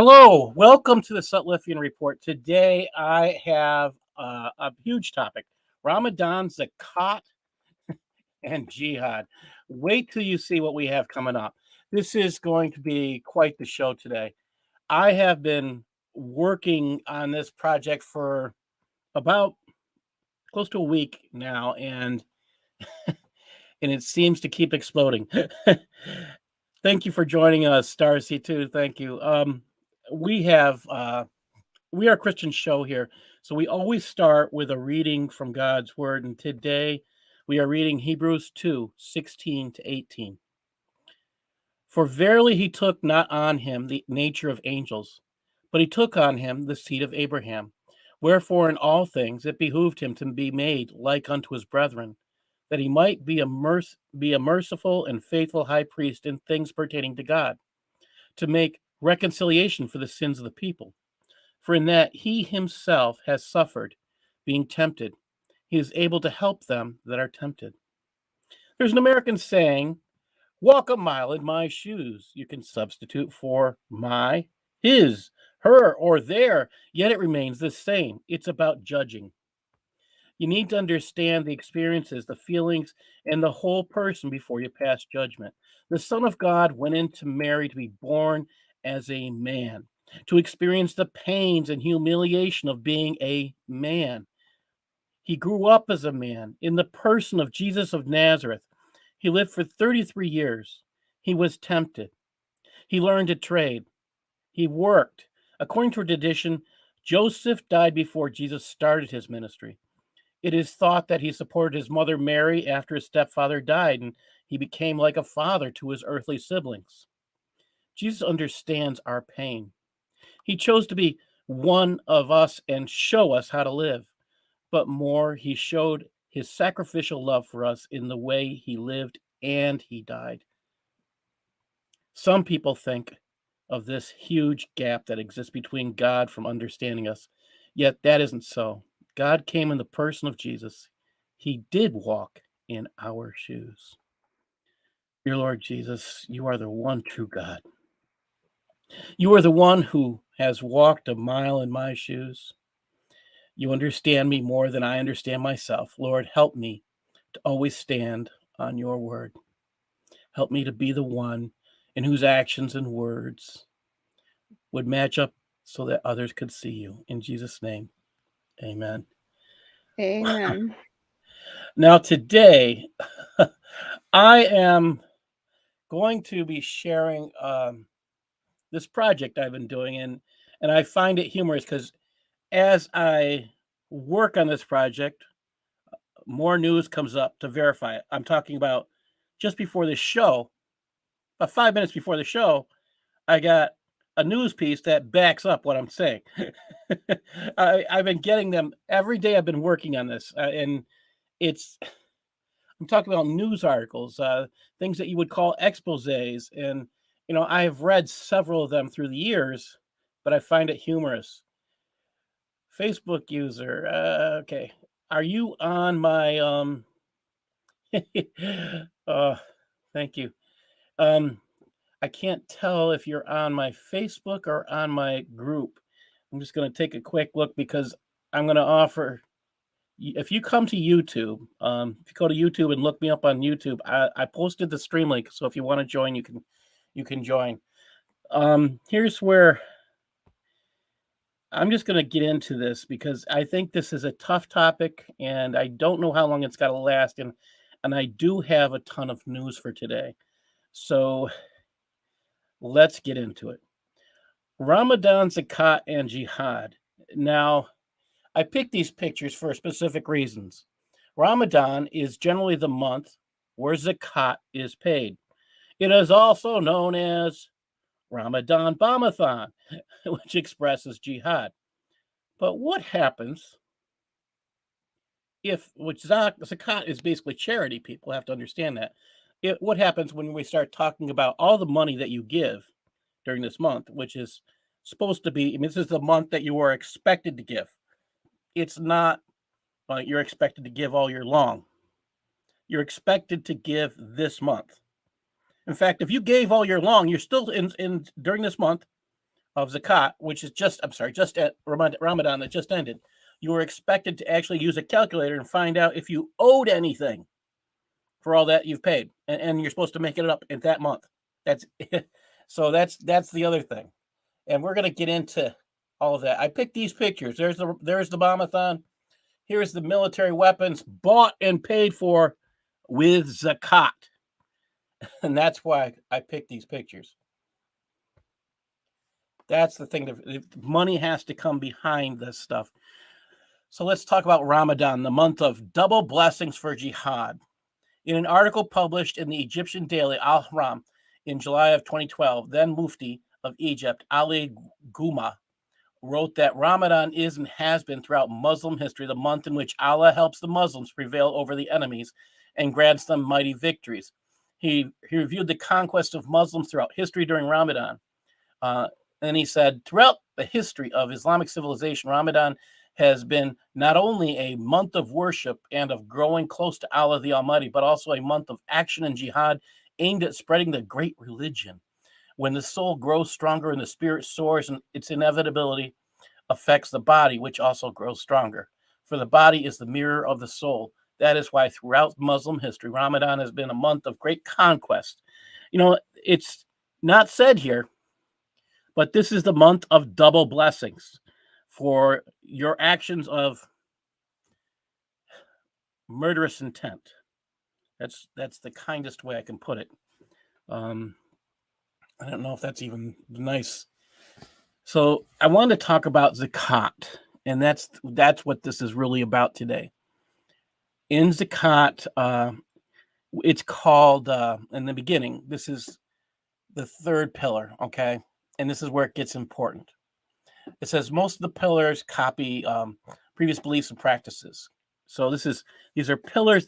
Hello, welcome to the Sutliffian Report. Today I have a huge topic: Ramadan, Zakat, and Jihad. Wait till you see what we have coming up. This is going to be quite the show today. I have been working on this project for about close to a week now, and it seems to keep exploding. Thank you for joining us, Starcy, too. Thank you. We have we are a Christian show here, so we always start with a reading from God's Word. And today we are reading Hebrews 2:16-18. For verily he took not on him the nature of angels, but he took on him the seed of Abraham. Wherefore in all things it behooved him to be made like unto his brethren, that he might be a merciful and faithful high priest in things pertaining to God, to make reconciliation for the sins of the people. For in that he himself has suffered, being tempted, he is able to help them that are tempted. There's an American saying, walk a mile in my shoes. You can substitute for my, his, her, or their, yet it remains the same. It's about judging. You need to understand the experiences, the feelings, and the whole person before you pass judgment. The Son of God went into Mary to be born as a man, to experience the pains and humiliation of being a man. He grew up as a man in the person of Jesus of Nazareth. He lived for 33 years. He was tempted. He learned a trade. He worked. According to tradition, Joseph died before Jesus started his ministry. It is thought that he supported his mother Mary after his stepfather died, and he became like a father to his earthly siblings. Jesus understands our pain. He chose to be one of us and show us how to live. But more, he showed his sacrificial love for us in the way he lived and he died. Some people think of this huge gap that exists between God from understanding us, yet that isn't so. God came in the person of Jesus. He did walk in our shoes. Dear Lord Jesus, you are the one true God. You are the one who has walked a mile in my shoes. You understand me more than I understand myself. Lord, help me to always stand on your word. Help me to be the one in whose actions and words would match up so that others could see you. In Jesus' name, amen. Amen. Now, today, I am going to be sharing this project I've been doing, and I find it humorous because as I work on this project, more news comes up to verify it. I'm talking about just before the show, about 5 minutes before the show, I got a news piece that backs up what I'm saying. I've been getting them every day. I've been working on this, and I'm talking about news articles, things that you would call exposés, and I have read several of them through the years, but I find it humorous. Facebook user, okay, are you on my thank you. I can't tell if you're on my Facebook or on my group. I'm just going to take a quick look because I'm going to offer. If you come to YouTube, if you go to YouTube and look me up on YouTube, I posted the stream link. So if you want to join, you can join. Here's where I'm just going to get into this because I think this is a tough topic, and I don't know how long it's got to last, and I do have a ton of news for today. So let's get into it. Ramadan, Zakat, and Jihad. Now, I picked these pictures for specific reasons. Ramadan is generally the month where Zakat is paid. It is also known as Ramadan Bomb-a-than, which expresses jihad. But what happens which Zakat is basically charity, people have to understand that. What happens when we start talking about all the money that you give during this month, which is supposed to be, this is the month that you are expected to give. It's not like you're expected to give all year long. You're expected to give this month. In fact, if you gave all year long, you're still in during this month, of Zakat, which is just at Ramadan that just ended, you were expected to actually use a calculator and find out if you owed anything for all that you've paid, and you're supposed to make it up in that month. That's so that's the other thing, and we're gonna get into all of that. I picked these pictures. There's the bomb-a-thon. Here's the military weapons bought and paid for with Zakat, and that's why I picked these pictures. That's the thing. The money has to come behind this stuff. So let's talk about Ramadan, the month of double blessings for jihad. In an article published in the Egyptian daily Al-Haram in July of 2012, then Mufti of Egypt, Ali Gouma, wrote that Ramadan is and has been throughout Muslim history the month in which Allah helps the Muslims prevail over the enemies and grants them mighty victories. He reviewed the conquest of Muslims throughout history during Ramadan. And he said, throughout the history of Islamic civilization, Ramadan has been not only a month of worship and of growing close to Allah the Almighty, but also a month of action and jihad aimed at spreading the great religion. When the soul grows stronger and the spirit soars, and its inevitability affects the body, which also grows stronger. For the body is the mirror of the soul. That is why throughout Muslim history, Ramadan has been a month of great conquest. It's not said here, but this is the month of double blessings for your actions of murderous intent. That's the kindest way I can put it. I don't know if that's even nice. So I wanted to talk about Zakat, and that's what this is really about today. In Zakat, it's called, in the beginning, this is the third pillar, okay? And this is where it gets important. It says most of the pillars copy previous beliefs and practices. So these are pillars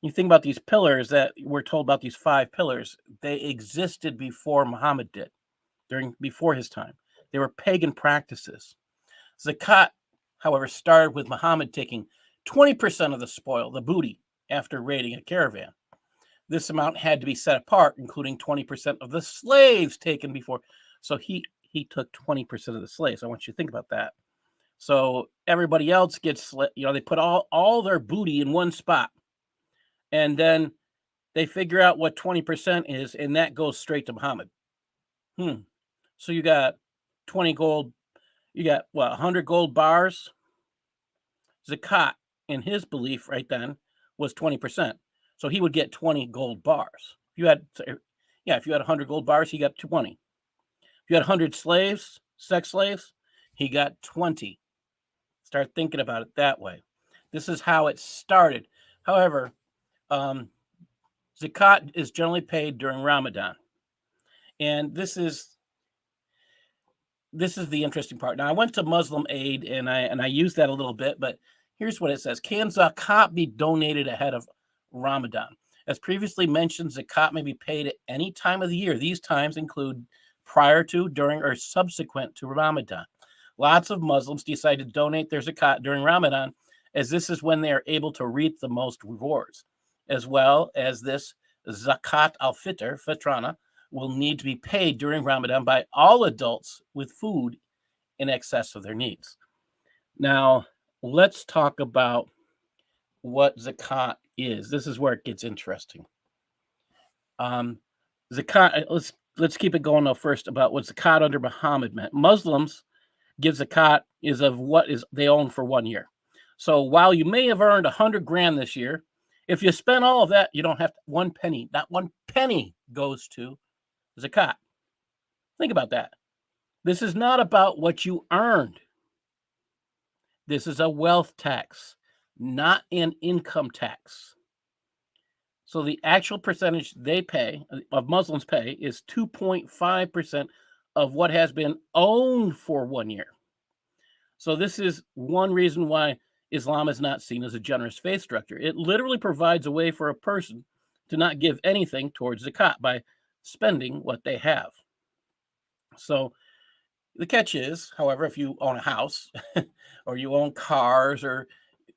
you think about these pillars that we're told about, these 5 pillars, they existed before Muhammad did, before his time. They were pagan practices. Zakat, however, started with Muhammad taking 20% of the spoil, the booty, after raiding a caravan. This amount had to be set apart, including 20% of the slaves taken before. So he took 20% of the slaves. I want you to think about that. So everybody else gets, they put all their booty in one spot. And then they figure out what 20% is, and that goes straight to Muhammad. So you got 20 gold, you got 100 gold bars. Zakat, in his belief right then, was 20%. So he would get 20 gold bars. If you had 100 gold bars, he got 20. If you had 100 slaves, sex slaves, he got 20. Start thinking about it that way. This is how it started. However, Zakat is generally paid during Ramadan. And this is the interesting part. Now, I went to Muslim Aid and I used that a little bit, but here's what it says. Can Zakat be donated ahead of Ramadan? As previously mentioned, Zakat may be paid at any time of the year. These times include prior to, during, or subsequent to Ramadan. Lots of Muslims decide to donate their Zakat during Ramadan, as this is when they are able to reap the most rewards. As well as this Zakat al-Fitr, Fitrana, will need to be paid during Ramadan by all adults with food in excess of their needs. Now, let's talk about what Zakat is. This is where it gets interesting. Zakat, let's keep it going now first about what Zakat under Muhammad meant. Muslims give Zakat is of what is they own for 1 year. So while you may have earned 100 grand this year, if you spend all of that, you don't have one penny. Not one penny goes to Zakat. Think about that. This is not about what you earned. This is a wealth tax, not an income tax. So the actual percentage Muslims pay is 2.5% of what has been owned for 1 year. So this is one reason why Islam is not seen as a generous faith structure. It literally provides a way for a person to not give anything towards Zakat by spending what they have. So the catch is, however, if you own a house or you own cars or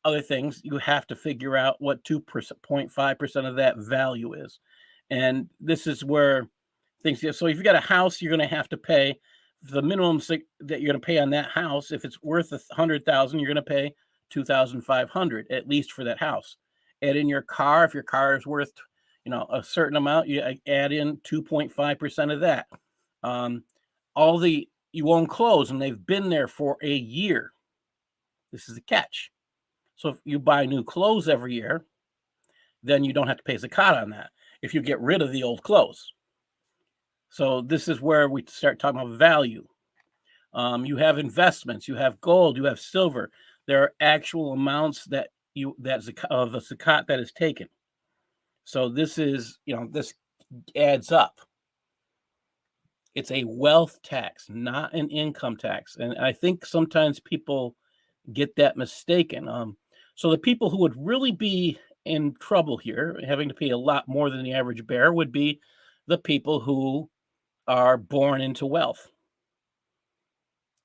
other things, you have to figure out what 2.5% of that value is. And this is where things get. So if you got a house, you're going to have to pay the minimum that you're going to pay on that house, if it's worth $100,000, you're going to pay $2,500 at least for that house. Add in your car. If your car is worth, a certain amount, you add in 2.5% of that. You own clothes and they've been there for a year. This is the catch. So if you buy new clothes every year, then you don't have to pay zakat on that if you get rid of the old clothes. So this is where we start talking about value. You have investments, you have gold, you have silver. There are actual amounts of the zakat that is taken. So this is, this adds up. It's a wealth tax, not an income tax. And I think sometimes people get that mistaken. So the people who would really be in trouble here, having to pay a lot more than the average bear, would be the people who are born into wealth.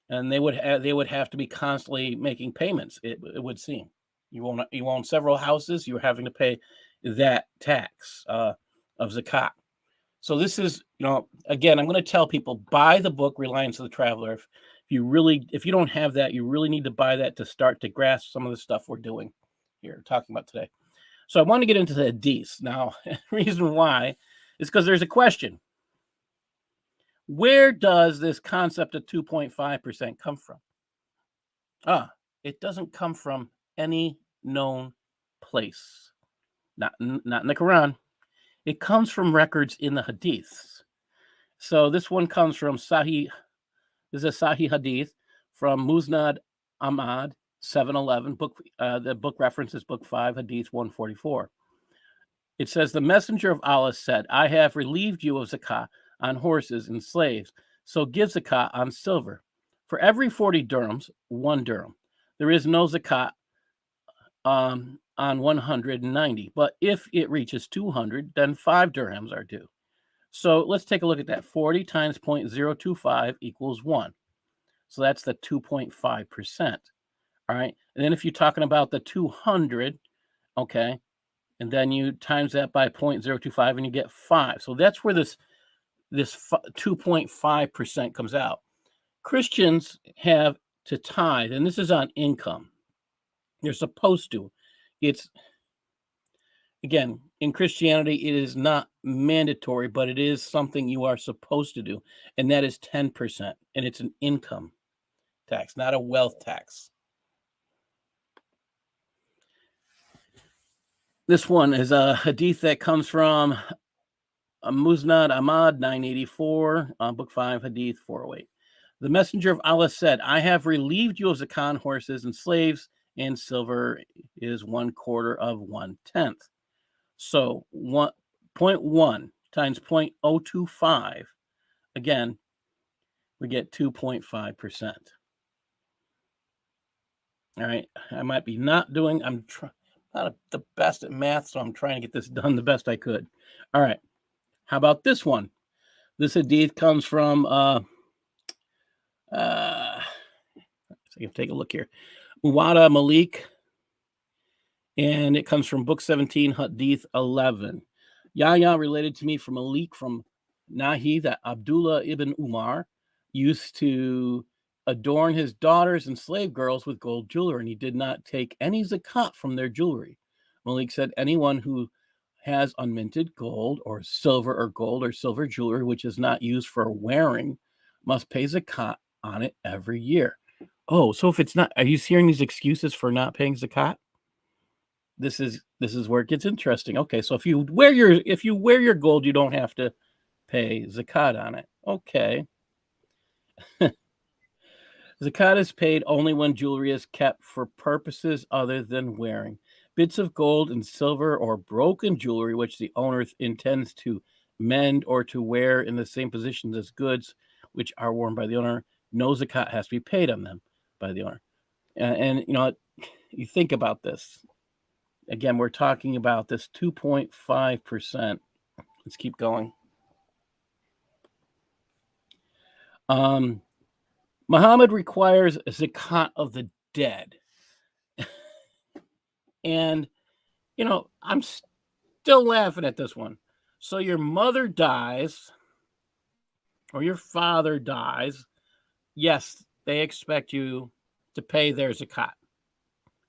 And they would have to be constantly making payments, it would seem. You own several houses, you're having to pay that tax of zakat. So this is, again, I'm going to tell people, buy the book Reliance of the Traveler. If you don't have that, you really need to buy that to start to grasp some of the stuff we're doing here, talking about today. So I want to get into the hadith. Now, the reason why is because there's a question. Where does this concept of 2.5% come from? It doesn't come from any known place. Not in the Quran. It comes from records in the hadiths. So this one comes from Sahih. This is a Sahih hadith from Musnad Ahmad 711. The book reference is book 5, hadith 144. It says, the messenger of Allah said, I have relieved you of zakat on horses and slaves, so give zakat on silver. For every 40 dirhams, 1 dirham. There is no zakat on 190, but if it reaches 200, then 5 dirhams are due. So let's take a look at that. 40 times 0.025 equals 1. So that's the 2.5%. All right. And then if you're talking about the 200, okay, and then you times that by 0.025 and you get 5. So that's where this 2.5% comes out. Christians have to tithe, and this is on income. You're supposed to. It's, again, in Christianity, it is not mandatory, but it is something you are supposed to do, and that is 10%, and it's an income tax, not a wealth tax. This one is a hadith that comes from Musnad Ahmad 984, book 5, hadith 408. The messenger of Allah said, I have relieved you of zakat horses and slaves, and silver is 1/4 of 1/10. So 1.1 times 0.025, again, we get 2.5%. All right, I might be not I'm not the best at math, so I'm trying to get this done the best I could. All right, how about this one? This hadith comes from, take a look here. Uwada Malik, and it comes from book 17, hadith 11. Yahya related to me from Malik from Nahi that Abdullah ibn Umar used to adorn his daughters and slave girls with gold jewelry, and he did not take any zakat from their jewelry. Malik said, anyone who has unminted gold or silver jewelry, which is not used for wearing, must pay zakat on it every year. Oh, so if it's not, are you hearing these excuses for not paying zakat? This is where it gets interesting. Okay, so if you wear your gold, you don't have to pay zakat on it. Okay. Zakat is paid only when jewelry is kept for purposes other than wearing. Bits of gold and silver or broken jewelry which the owner intends to mend or to wear in the same positions as goods which are worn by the owner, no zakat has to be paid on them by the owner. And you think about this. Again, we're talking about this 2.5%. Let's keep going. Muhammad requires zakat of the dead. And, I'm still laughing at this one. So your mother dies or your father dies, yes, they expect you to pay their zakat,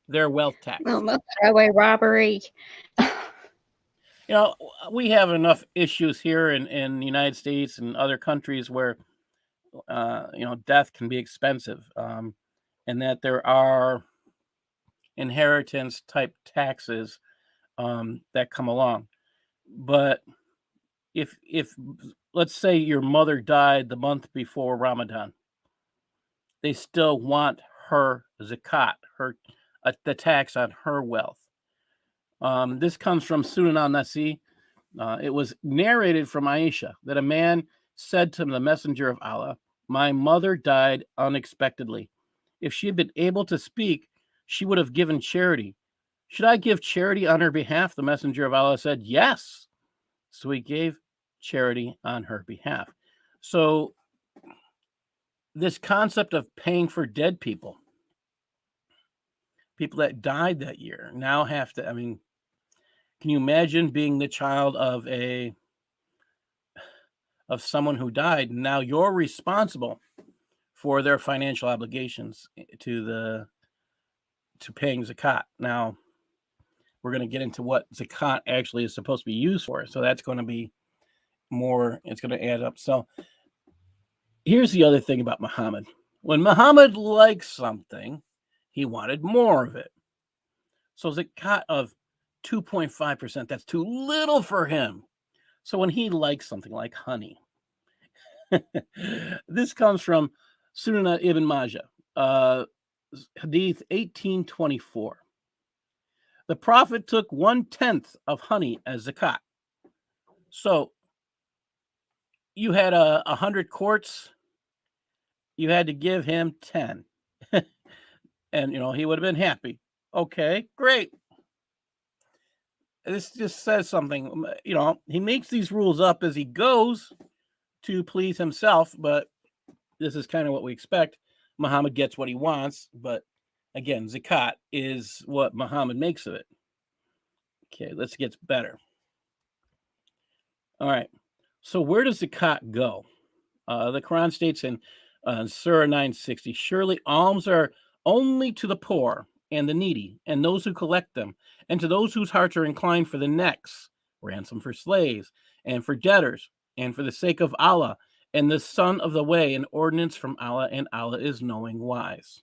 their wealth tax. Almost highway robbery. You know, we have enough issues here in the United States and other countries where, death can be expensive, and that there are inheritance type taxes that come along. But if let's say your mother died the month before Ramadan, they still want her zakat, the tax on her wealth. This comes from Sunan al-Nasi. It was narrated from Aisha that a man said to the messenger of Allah, "My mother died unexpectedly. If she had been able to speak, she would have given charity. Should I give charity on her behalf?" The messenger of Allah said, "Yes." So he gave charity on her behalf. So this concept of paying for dead people that died that year, now have to, can you imagine being the child of someone who died? Now you're responsible for their financial obligations to paying zakat. Now we're going to get into what zakat actually is supposed to be used for. So that's going to be more, it's going to add up. So here's the other thing about Muhammad. When Muhammad liked something, he wanted more of it. So zakat of 2.5%, that's too little for him. So when he likes something like honey, this comes from Sunan ibn Majah, Hadith 1824. The Prophet took 1/10 of honey as zakat. So you had 100 quarts, you had to give him 10. And, he would have been happy. Okay, great. This just says something. He makes these rules up as he goes to please himself, but this is kind of what we expect. Muhammad gets what he wants, but again, zakat is what Muhammad makes of it. Okay, let's get better. All right. So where does zakat go? The Quran states in Surah 960, surely alms are only to the poor and the needy and those who collect them, and to those whose hearts are inclined for the next, ransom for slaves and for debtors, and for the sake of Allah and the Son of the Way, an ordinance from Allah, and Allah is knowing wise.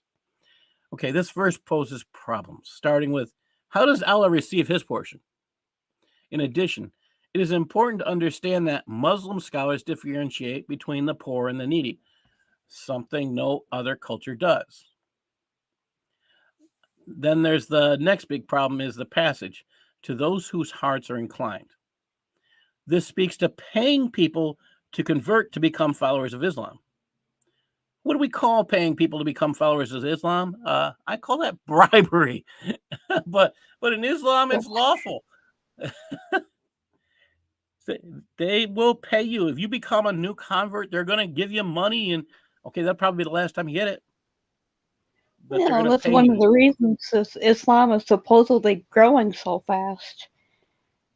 Okay, this verse poses problems, starting with, how does Allah receive his portion? In addition, it is important to understand that Muslim scholars differentiate between the poor and the needy, something no other culture does. Then there's the next big problem is the passage, to those whose hearts are inclined. This speaks to paying people to convert to become followers of Islam. What do we call paying people to become followers of Islam? I call that bribery, but in Islam it's lawful. They will pay you if you become a new convert. They're going to give you money, and okay, that'll probably be the last time you get it. But they're going to That's pay one you. of the reasons Islam is supposedly growing so fast.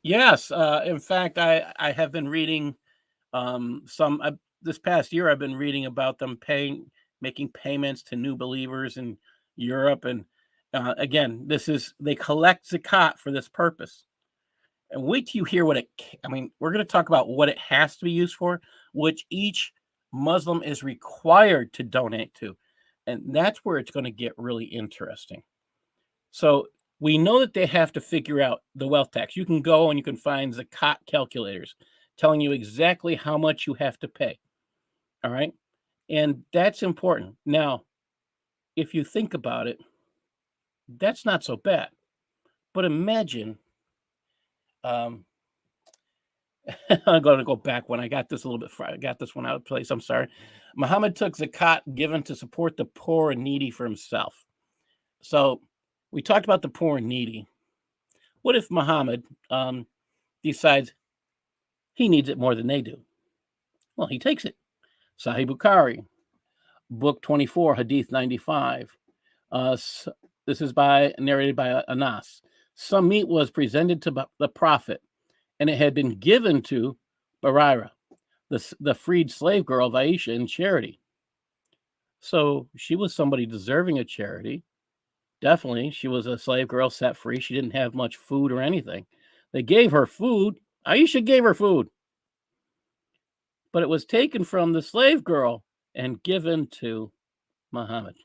Yes, in fact, I have been reading this past year. I've been reading about them making payments to new believers in Europe, and again, they collect zakat for this purpose. And wait till you hear what we're going to talk about what it has to be used for, which each Muslim is required to donate to. And that's where it's going to get really interesting. So we know that they have to figure out the wealth tax. You can go and you can find zakat calculators telling you exactly how much you have to pay. All right. And that's important. Now, if you think about it, that's not so bad. But imagine, I'm going to go back when I got this a little bit. I got this one out of place. I'm sorry. Muhammad took zakat given to support the poor and needy for himself. So we talked about the poor and needy. What if Muhammad decides he needs it more than they do? Well, he takes it. Sahih Bukhari, book 24, Hadith 95. This is narrated by Anas. Some meat was presented to the Prophet, and it had been given to Barira, the freed slave girl of Aisha, in charity. So she was somebody deserving of charity. Definitely. She was a slave girl set free. She didn't have much food or anything. They gave her food. Aisha gave her food, but it was taken from the slave girl and given to Muhammad.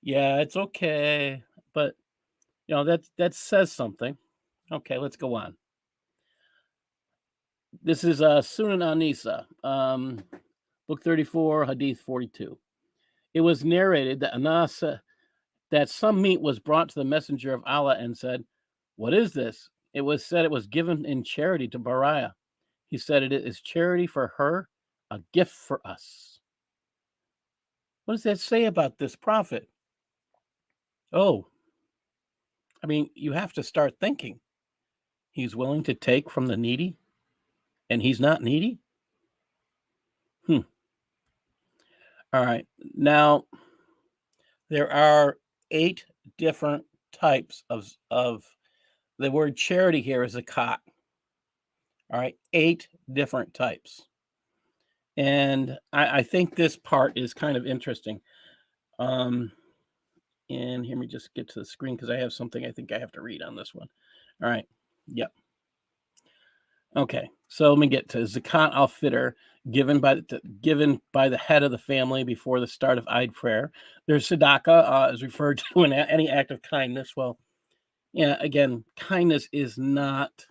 Yeah, it's okay. But that says something. Okay, let's go on. This is Sunan Anisa, book 34, Hadith 42. It was narrated that Anas that some meat was brought to the messenger of Allah and said, "What is this?" It was said it was given in charity to Bariah. He said, "It is charity for her, a gift for us." What does that say about this prophet? Oh, I mean, you have to start thinking. He's willing to take from the needy, and he's not needy? All right. Now, there are 8 different types of the word charity here is zakat. All right, 8 different types. And I think this part is kind of interesting. And let me just get to the screen because I have something I think I have to read on this one. All right. Yep. Okay. So let me get to zakat al-fitr, given by the head of the family before the start of Eid prayer. There's sadaqah, is referred to in any act of kindness. Well, yeah, again, kindness is not.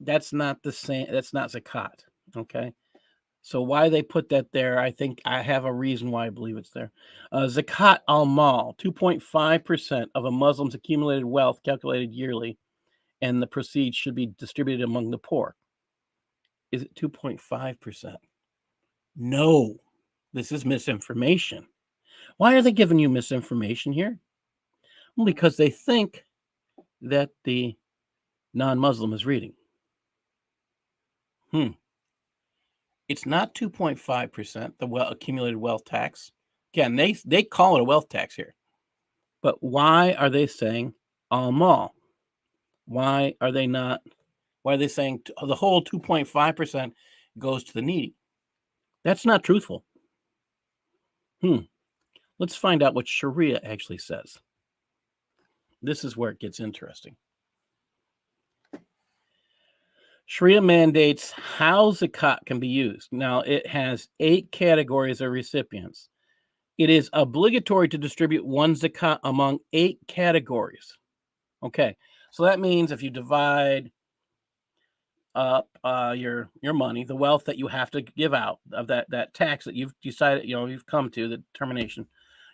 That's not the same. That's not zakat. Okay. So why they put that there, I think I have a reason why I believe it's there. Zakat al-mal, 2.5% of a Muslim's accumulated wealth calculated yearly, and the proceeds should be distributed among the poor. Is it 2.5%? No, this is misinformation. Why are they giving you misinformation here? Well, because they think that the non-Muslim is reading. It's not 2.5%, the accumulated wealth tax. Again, they call it a wealth tax here. But why are they saying al-mal? Why are they saying the whole 2.5% goes to the needy? That's not truthful. Let's find out what Sharia actually says. This is where it gets interesting. Sharia mandates how zakat can be used. Now, it has 8 categories of recipients. It is obligatory to distribute one zakat among 8 categories. Okay, so that means if you divide up your money, the wealth that you have to give out of that tax that you've decided, you've come to the determination,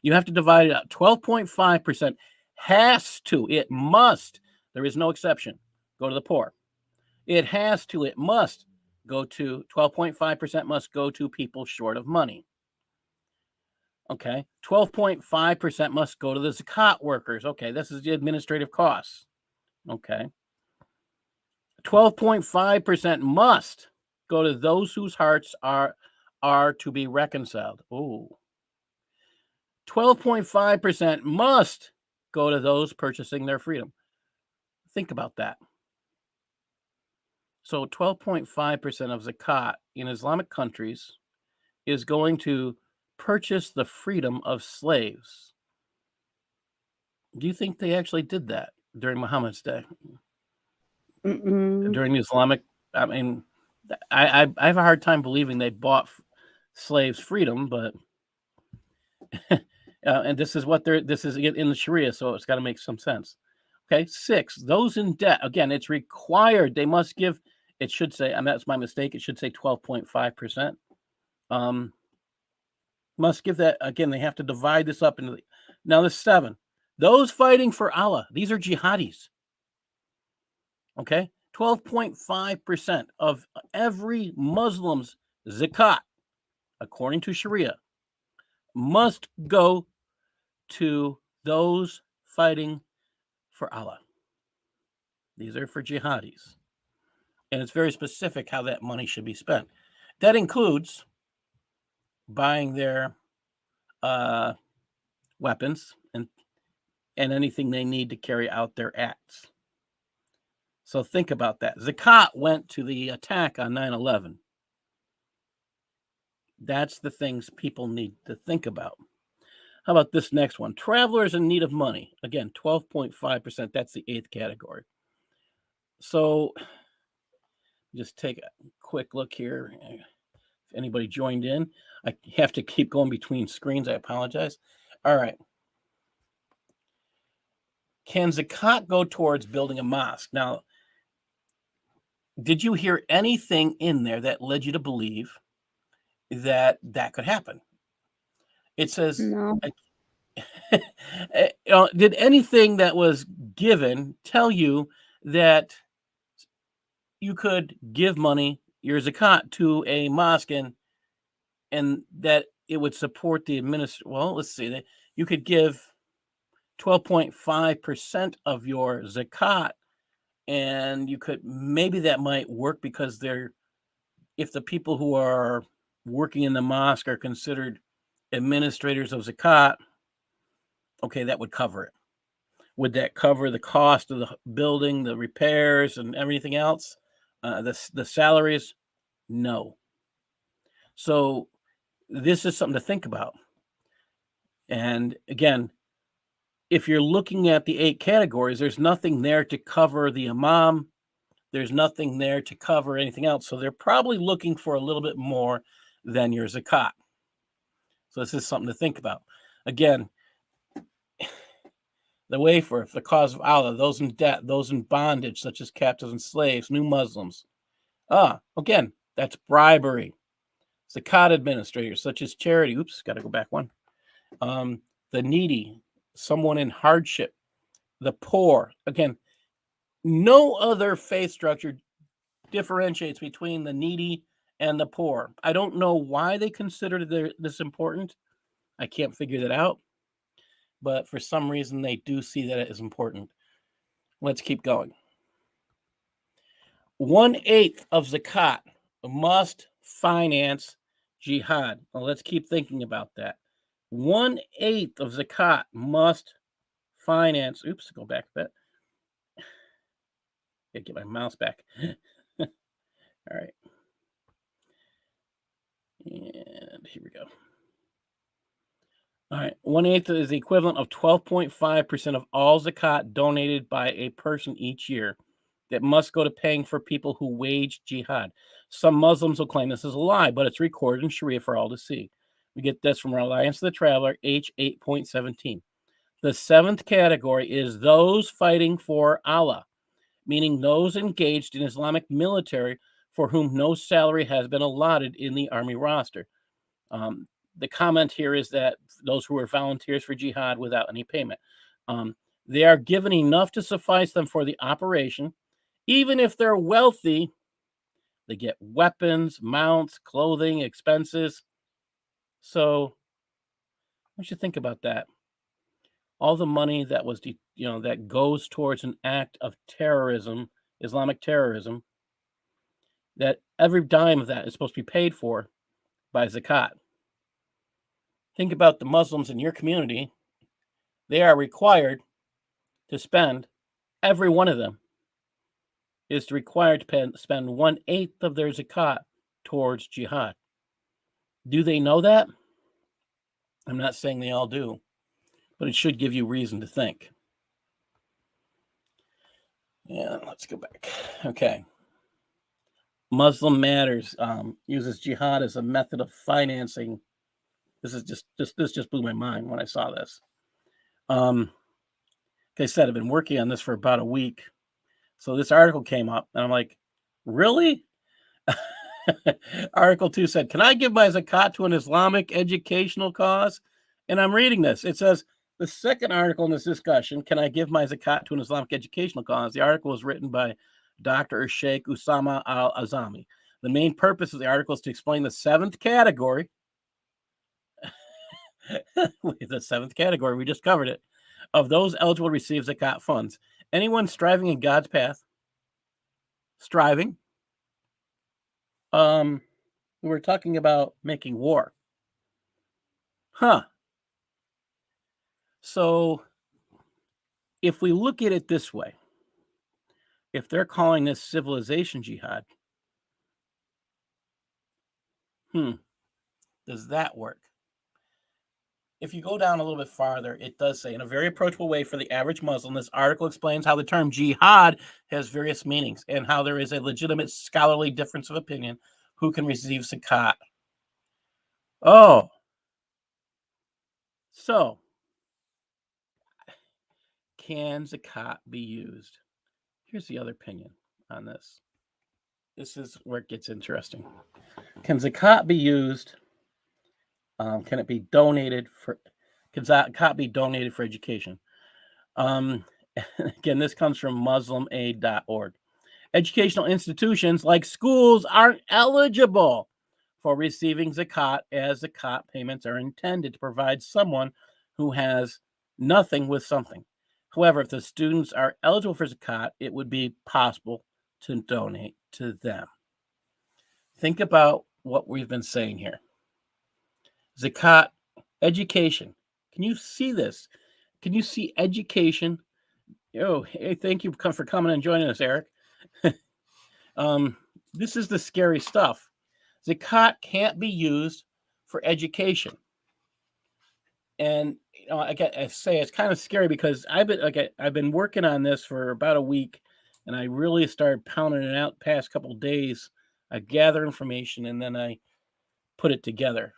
you have to divide it out. 12.5% it must, there is no exception, go to the poor. It must go to 12.5% must go to people short of money. Okay, 12.5% must go to the zakat workers. Okay, this is the administrative costs. Okay, 12.5% must go to those whose hearts are to be reconciled. Oh, 12.5% must go to those purchasing their freedom. Think about that. So 12.5% of zakat in Islamic countries is going to purchase the freedom of slaves. Do you think they actually did that during Muhammad's day? During the Islamic, I mean, I have a hard time believing they bought slaves' freedom, but and this is in the Sharia, so it's got to make some sense. Okay, 6, those in debt. Again, it's required. They must give. It should say, that's my mistake. It should say 12.5%. Must give that. Again, they have to divide this up into. Now, the 7, those fighting for Allah. These are jihadis. Okay, 12.5% of every Muslim's zakat, according to Sharia, must go to those fighting for Allah. These are for jihadis. And it's very specific how that money should be spent. That includes buying their weapons and anything they need to carry out their acts. So think about that. Zakat went to the attack on 9/11. That's the things people need to think about. How about this next one? Travelers in need of money. Again, 12.5%. That's the 8th category. So just take a quick look here. If anybody joined in, I have to keep going between screens. I apologize. All right. Can Zakat go towards building a mosque? Now, did you hear anything in there that led you to believe that that could happen? It says, No. did anything that was given tell you that you could give money, your zakat, to a mosque and that it would support the well, let's see, that you could give 12.5% of your zakat, and you could, maybe that might work because if the people who are working in the mosque are considered administrators of zakat, okay, that would cover it. Would that cover the cost of the building, the repairs, and everything else? The salaries? No. So this is something to think about. And again, if you're looking at the 8 categories, there's nothing there to cover the imam. There's nothing there to cover anything else. So they're probably looking for a little bit more than your zakat. So this is something to think about. Again, the wafer, for the cause of Allah, those in debt, those in bondage, such as captives and slaves, new Muslims. Again, that's bribery. Zakat administrators, such as charity. Oops, got to go back one. The needy, someone in hardship, the poor. Again, no other faith structure differentiates between the needy and the poor. I don't know why they consider this important. I can't figure that out. But for some reason, they do see that it is important. Let's keep going. 1/8 of zakat must finance jihad. Well, let's keep thinking about that. 1/8 of zakat must finance. Oops, go back a bit. Gotta get my mouse back. All right. And here we go. All right. 1/8 is the equivalent of 12.5% of all zakat donated by a person each year that must go to paying for people who wage jihad. Some Muslims will claim this is a lie, but it's recorded in Sharia for all to see. We get this from our Alliance of the Traveler, H8.17. The 7th category is those fighting for Allah, meaning those engaged in Islamic military for whom no salary has been allotted in the army roster. The comment here is that those who are volunteers for jihad without any payment, they are given enough to suffice them for the operation. Even if they're wealthy, they get weapons, mounts, clothing, expenses. So what you think about that? All the money that was, that goes towards an act of terrorism, Islamic terrorism, that every dime of that is supposed to be paid for by zakat. Think about the Muslims in your community. They are required to spend, every one of them is required to spend 1/8 of their zakat towards jihad. Do they know that? I'm not saying they all do, but it should give you reason to think. Yeah, let's go back. Okay. Muslim Matters uses jihad as a method of financing. This just blew my mind when I saw this. Like I said, I've been working on this for about a week. So this article came up, and I'm like, really? Article 2 said, can I give my zakat to an Islamic educational cause? And I'm reading this. It says, the second article in this discussion, can I give my zakat to an Islamic educational cause? The article was written by Dr. Sheikh Usama Al-Azami. The main purpose of the article is to explain the 7th category. The 7th category, we just covered it, of those eligible to receive zakat funds. Anyone striving in God's path, striving. We're talking about making war. So if we look at it this way, if they're calling this civilization jihad, Does that work? If you go down a little bit farther, it does say, in a very approachable way for the average Muslim, this article explains how the term jihad has various meanings and how there is a legitimate scholarly difference of opinion who can receive zakat. Oh, so can zakat be used? Here's the other opinion on this. This is where it gets interesting. Can zakat be used? Can it be donated for? Can zakat be donated for education? Again, this comes from MuslimAid.org. Educational institutions like schools aren't eligible for receiving zakat, as zakat payments are intended to provide someone who has nothing with something. However, if the students are eligible for zakat, it would be possible to donate to them. Think about what we've been saying here. Zakat, education. Can you see this? Can you see education? Oh, hey, thank you for coming and joining us, Eric. This is the scary stuff. Zakat can't be used for education. And I say it's kind of scary because I've been working on this for about a week, and I really started pounding it out the past couple of days. I gather information and then I put it together.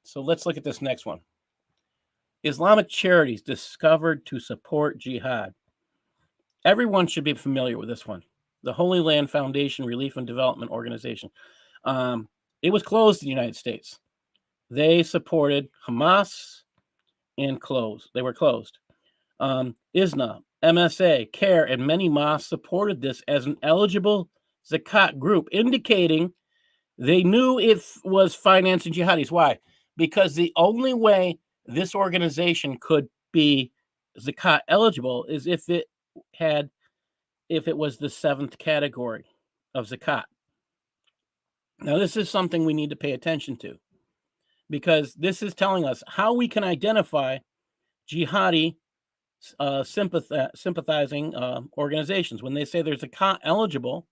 So let's look at this next one. Islamic charities discovered to support jihad. Everyone should be familiar with this one. The Holy Land Foundation Relief and Development Organization. It was closed in the United States. They supported Hamas and closed. They were closed. ISNA, MSA, CARE, and many mosques supported this as an eligible zakat group, indicating they knew it was financing jihadis. Why? Because the only way this organization could be zakat eligible is if it was the 7th category of zakat. Now, this is something we need to pay attention to, because this is telling us how we can identify jihadi sympathizing organizations when they say there's zakat eligible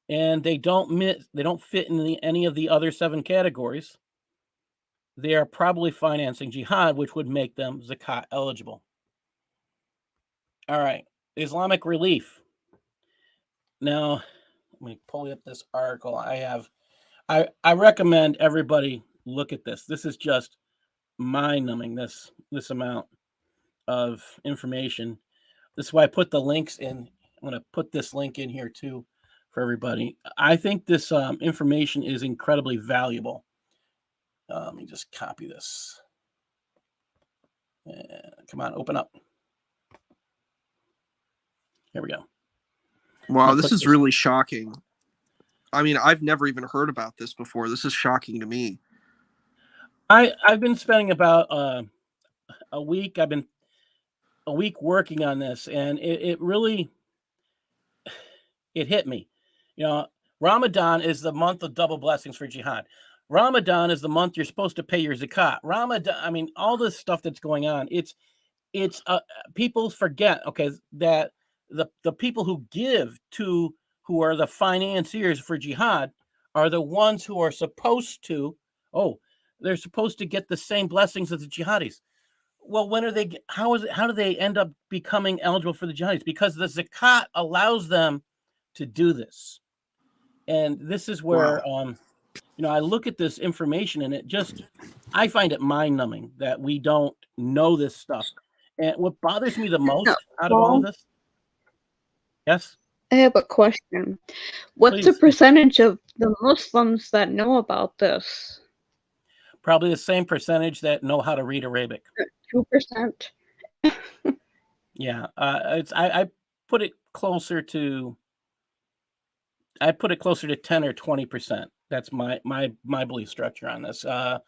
and they don't fit in any of the other 7 categories. They are probably financing jihad, which would make them zakat eligible. All right, Islamic relief. Now, let me pull up this article. I recommend everybody look at this. This is just mind-numbing, this amount of information. This is why I put the links in. I'm going to put this link in here too for everybody. I think this information is incredibly valuable. Let me just copy this. Come on, open up. Here we go. Wow, this is really shocking. I mean, I've never even heard about this before. This is shocking to me. I've been spending about a week. I've been a week working on this, and it really hit me. Ramadan is the month of double blessings for jihad. Ramadan is the month you're supposed to pay your zakat. Ramadan, I mean, all this stuff that's going on. It's people forget, okay, that the people who give to, who are the financiers for jihad, are the ones who are supposed to, they're supposed to get the same blessings as the jihadis. Well, when are they? How do they end up becoming eligible for the jihadis? Because the zakat allows them to do this. And this is where, I look at this information and I find it mind-numbing that we don't know this stuff. And what bothers me the most out of all of this? Yes? I have a question. What's the percentage of the Muslims that know about this? Probably the same percentage that know how to read Arabic. 2%. Yeah, I put it closer to 10 or 20%. That's my belief structure on this. I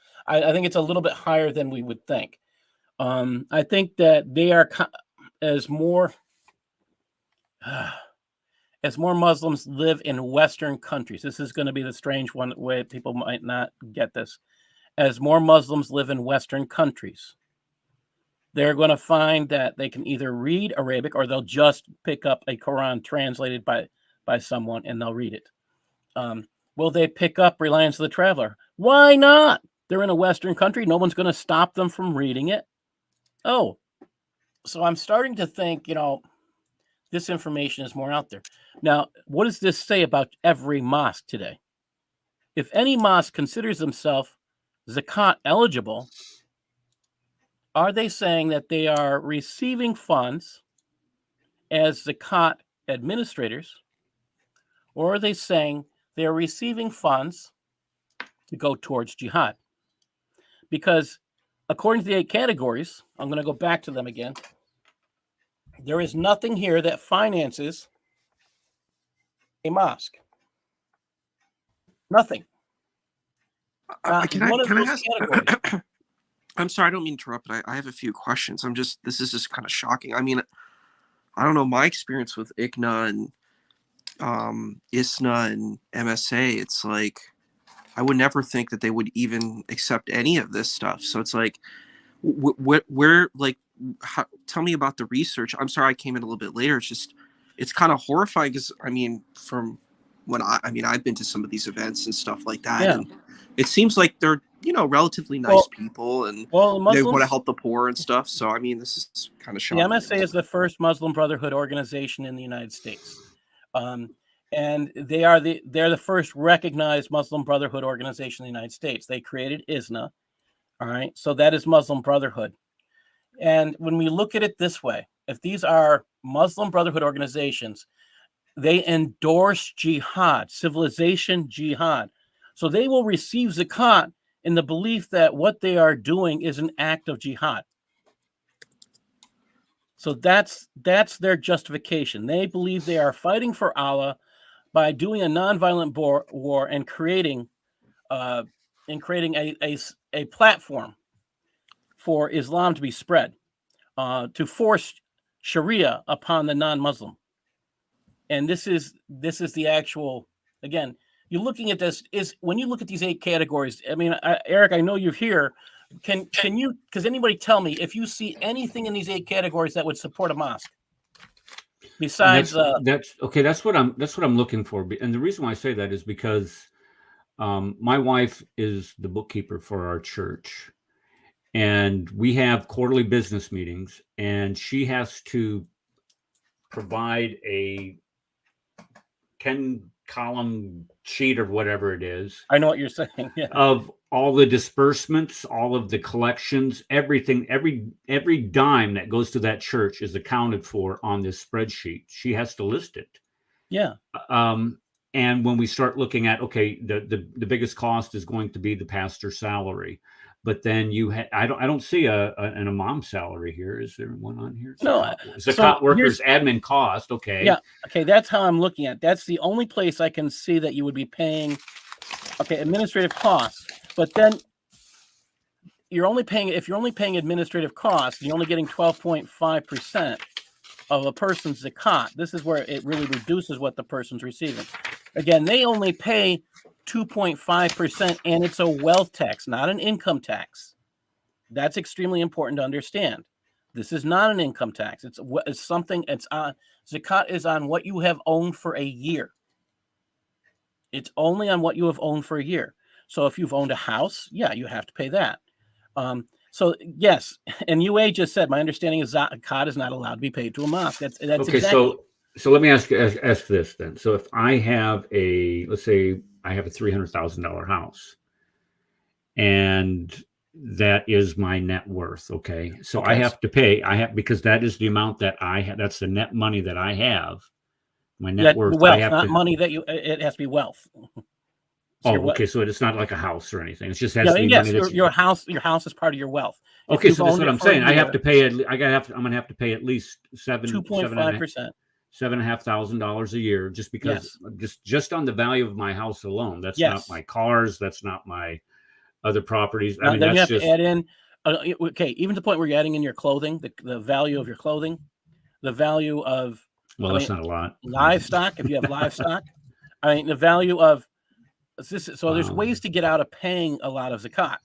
think it's a little bit higher than we would think. I think that they are, as more Muslims live in Western countries. This is going to be the strange one way people might not get this. As more Muslims live in Western countries, they're going to find that they can either read Arabic or they'll just pick up a Quran translated by someone and they'll read it. Will they pick up Reliance of the Traveler? Why not? They're in a Western country. No one's going to stop them from reading it. Oh, so I'm starting to think, this information is more out there. Now, what does this say about every mosque today? If any mosque considers themselves Zakat eligible, are they saying that they are receiving funds as Zakat administrators, or are they saying they are receiving funds to go towards jihad? Because according to the 8 categories, I'm going to go back to them again. There is nothing here that finances a mosque. Nothing. Can I ask? I'm sorry, I don't mean to interrupt, but I have a few questions. This is just kind of shocking. I mean, I don't know, my experience with ICNA and ISNA and MSA, it's like, I would never think that they would even accept any of this stuff. So it's like, where, like, tell me about the research. I'm sorry I came in a little bit later. It's kind of horrifying because, I mean, from when I've been to some of these events and stuff like that. Yeah. And it seems like they're, relatively nice people, and they want to help the poor and stuff. So, I mean, this is kind of shocking. The MSA is the first Muslim Brotherhood organization in the United States. And they're the first recognized Muslim Brotherhood organization in the United States. They created ISNA. All right. So that is Muslim Brotherhood. And when we look at it this way, if these are Muslim Brotherhood organizations, they endorse jihad, civilization jihad. So they will receive zakat in the belief that what they are doing is an act of jihad. So that's their justification. They believe they are fighting for Allah by doing a nonviolent war and creating a platform for Islam to be spread, to force Sharia upon the non-Muslim. And this is the actual, again, you're looking at this, is when you look at these 8 categories, I mean, Eric, I know you're here. Can anybody tell me if you see anything in these 8 categories that would support a mosque? Besides that's okay, that's what I'm looking for. And the reason why I say that is because my wife is the bookkeeper for our church, and we have quarterly business meetings, and she has to provide a 10-column sheet or whatever it is. I know what you're saying. Yeah. Of all the disbursements, all of the collections, everything, every dime that goes to that church is accounted for on this spreadsheet. She has to list it. Yeah. And when we start looking at, okay, the biggest cost is going to be the pastor's salary, but then I don't see an imam salary here. Is there one on here? No. Zakat workers admin cost. Okay. Yeah. Okay. That's how I'm looking at. That's the only place I can see that you would be paying. Okay, administrative costs, but then if you're only paying administrative costs, you're only getting 12.5% of a person's zakat. This is where it really reduces what the person's receiving. Again, they only pay 2.5%, and it's a wealth tax, not an income tax. That's extremely important to understand. This is not an income tax. It's something. Zakat is on what you have owned for a year. It's only on what you have owned for a year. So if you've owned a house, yeah, you have to pay that. So yes, and UA just said, my understanding is zakat is not allowed to be paid to a mosque. That's okay. Exactly. So let me ask this then. So if I have let's say I have a $300,000 house, and that is my net worth. Okay. So okay. I have to pay, because that is the amount that I have. That's the net money that I have. My net worth. Wealth, not money that it has to be wealth. So okay. So it's not like a house or anything. It just has to be money. Your house is part of your wealth. Okay. So that's what I'm saying. I have to pay. I'm going to have to pay at least 2.5%. $7,500 a year, just because just on the value of my house alone. That's not my cars. That's not my other properties. I mean, then that's you have to add in. Okay, even to the point where you're adding in your clothing, the value of your clothing, the value of. Well, that's not a lot. Livestock, if you have livestock, I mean the value of. So there's ways to get out of paying a lot of zakat.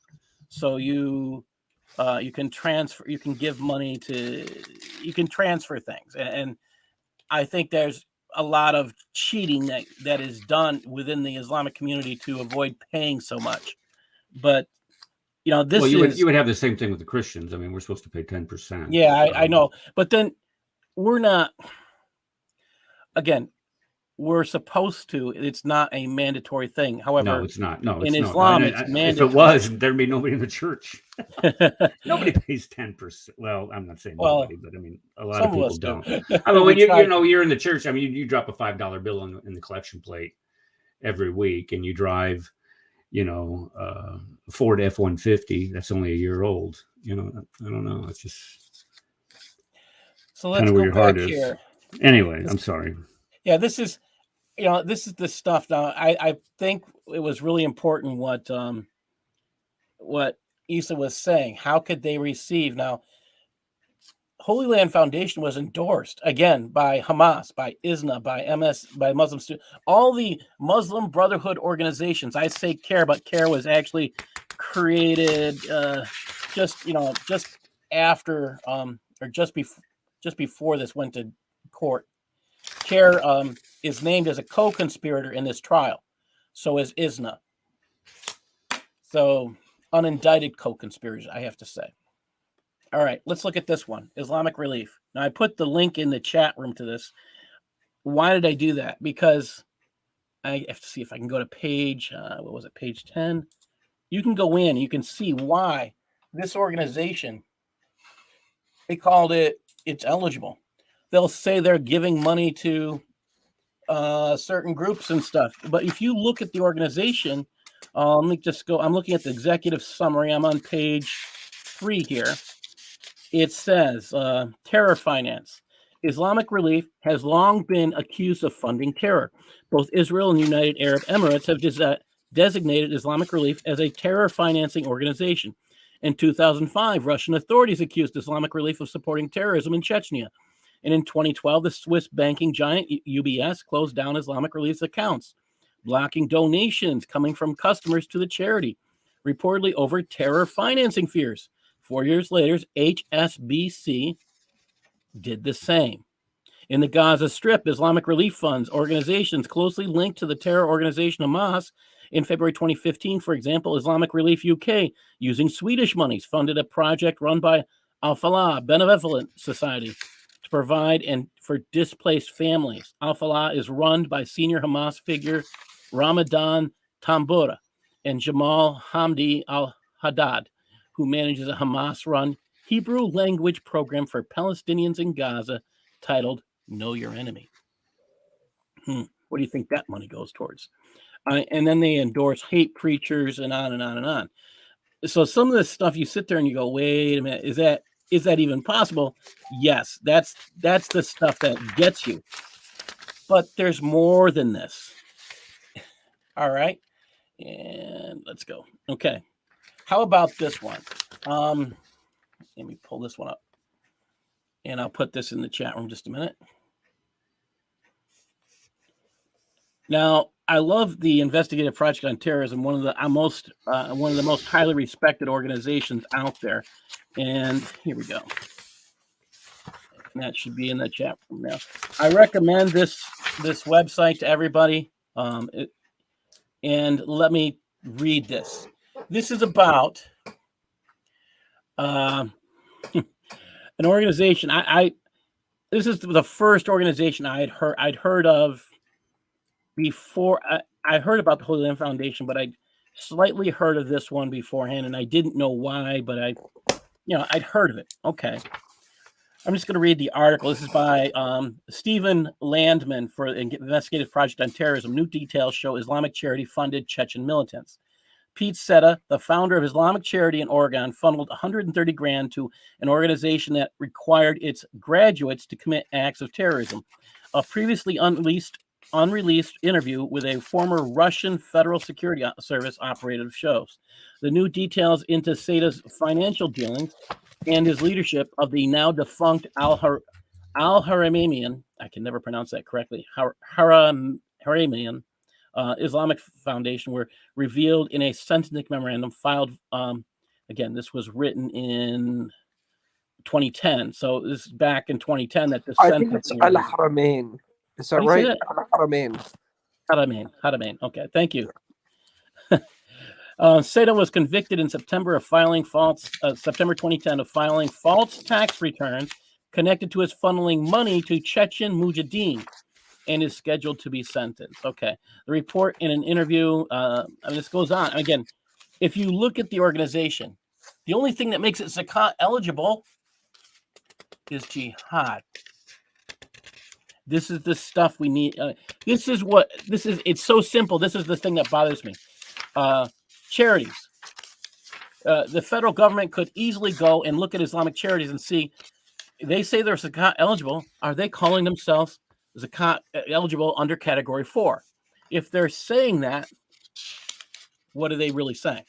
So you can transfer. You can give money to. You can transfer things, and I think there's a lot of cheating that is done within the Islamic community to avoid paying so much. But this you is would have the same thing with the Christians. I mean, we're supposed to pay 10%. Yeah, I know, but then we're not. Again, we're supposed to. It's not a mandatory thing. However, no, it's not. No, it's in not. Islam, it's mandatory. If it was, there'd be nobody in the church. Nobody pays 10%. Well, I'm not saying nobody, but I mean, a lot of people don't. I mean, when you're in the church, I mean, you drop a $5 bill in the collection plate every week, and you drive, Ford F-150 that's only a year old. I don't know. It's just so let's go back here. Anyway, I'm sorry. Yeah, this is the stuff. Now, I think it was really important what Isa was saying. How could they receive? Now, Holy Land Foundation was endorsed again by Hamas, by ISNA, by MS, by Muslim students, all the Muslim Brotherhood organizations. I say CARE, but CARE was actually created just after or just before this went to court. CARE is named as a co-conspirator in this trial. So is ISNA. So unindicted co-conspirators, I have to say. All right, let's look at this one, Islamic Relief. Now, I put the link in the chat room to this. Why did I do that? Because I have to see if I can go to page, page 10? You can go in, you can see why this organization, they called it's eligible. They'll say they're giving money to certain groups and stuff. But if you look at the organization, let me just go. I'm looking at the executive summary. I'm on page 3 here. It says terror finance. Islamic Relief has long been accused of funding terror. Both Israel and the United Arab Emirates have designated Islamic Relief as a terror financing organization. In 2005, Russian authorities accused Islamic Relief of supporting terrorism in Chechnya. And in 2012, the Swiss banking giant UBS closed down Islamic Relief's accounts, blocking donations coming from customers to the charity, reportedly over terror financing fears. 4 years later, HSBC did the same. In the Gaza Strip, Islamic Relief funds, organizations closely linked to the terror organization Hamas. In February 2015, for example, Islamic Relief UK, using Swedish monies, funded a project run by Al-Falah Benevolent Society to provide for displaced families. Al-Falah is run by senior Hamas figure Ramadan Bomb-a-than and Jamal Hamdi al-Haddad, who manages a Hamas-run Hebrew language program for Palestinians in Gaza titled Know Your Enemy. What do you think that money goes towards? And then they endorse hate preachers and on and on and on. So some of this stuff, you sit there and you go, wait a minute, is that even possible? Yes, that's the stuff that gets you. But there's more than this. All right. And let's go. Okay. How about this one? Let me pull this one up. And I'll put this in the chat room just a minute. Now, I love the Investigative Project on Terrorism, one of the most highly respected organizations out there. And here we go. And that should be in the chat room now. I recommend this website to everybody. And let me read this. This is about an organization. This is the first organization I'd heard of before. I heard about the Holy Land Foundation, but I'd slightly heard of this one beforehand, and I didn't know why, but I'd heard of it. Okay. I'm just going to read the article. This is by Stephen Landman for Investigative Project on Terrorism. New details show Islamic charity funded Chechen militants. Pete Seta, the founder of Islamic Charity in Oregon, funneled $130,000 to an organization that required its graduates to commit acts of terrorism. A previously unreleased interview with a former Russian Federal Security Service operative shows the new details into Seta's financial dealings and his leadership of the now defunct Al-Haramanian, I can never pronounce that correctly, Haramanian Islamic Foundation were revealed in a sentencing memorandum filed. Again, this was written in 2010. So this is back in 2010 that the I think it's Al-Haramain. Is that right? Al-Haramain. Haramain. Okay, thank you. Sato was convicted in September 2010 of filing false tax returns connected to his funneling money to Chechen Mujahideen, and is scheduled to be sentenced. Okay. The report in an interview, this goes on. Again, if you look at the organization, the only thing that makes it Zakat eligible is Jihad. This is the stuff we need. It's so simple. This is the thing that bothers me. Charities. The federal government could easily go and look at Islamic charities and see, they say they're Zakat eligible. Are they calling themselves Zakat eligible under category 4? If they're saying that, what are they really saying?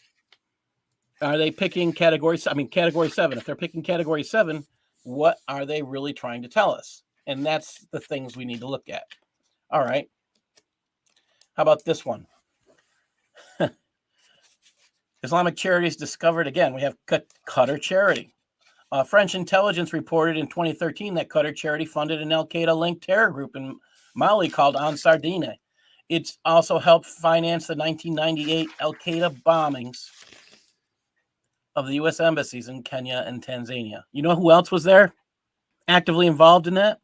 Are they picking category 7? If they're picking category 7, what are they really trying to tell us? And that's the things we need to look at. All right. How about this one? Islamic charities discovered again. We have Qatar Charity. French intelligence reported in 2013 that Qatar Charity funded an Al-Qaeda-linked terror group in Mali called Ansar Dine. It's also helped finance the 1998 Al-Qaeda bombings of the U.S. embassies in Kenya and Tanzania. You know who else was there actively involved in that?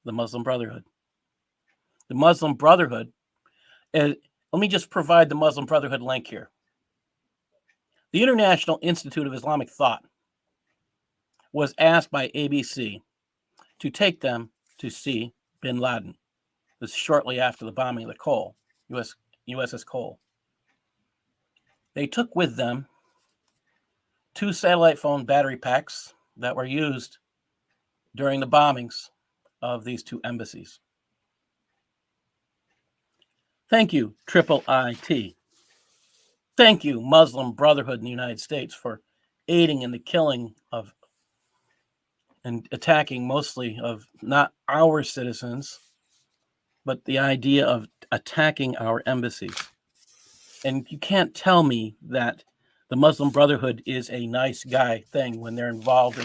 The Muslim Brotherhood. The Muslim Brotherhood. Let me just provide the Muslim Brotherhood link here. The International Institute of Islamic Thought was asked by ABC to take them to see bin Laden. This is shortly after the bombing of the Cole, USS Cole. They took with them 2 satellite phone battery packs that were used during the bombings of these 2 embassies. Thank you, IIIT. Thank you, Muslim Brotherhood in the United States, for aiding in the killing of and attacking mostly of not our citizens, but the idea of attacking our embassies. And you can't tell me that the Muslim Brotherhood is a nice guy thing when they're involved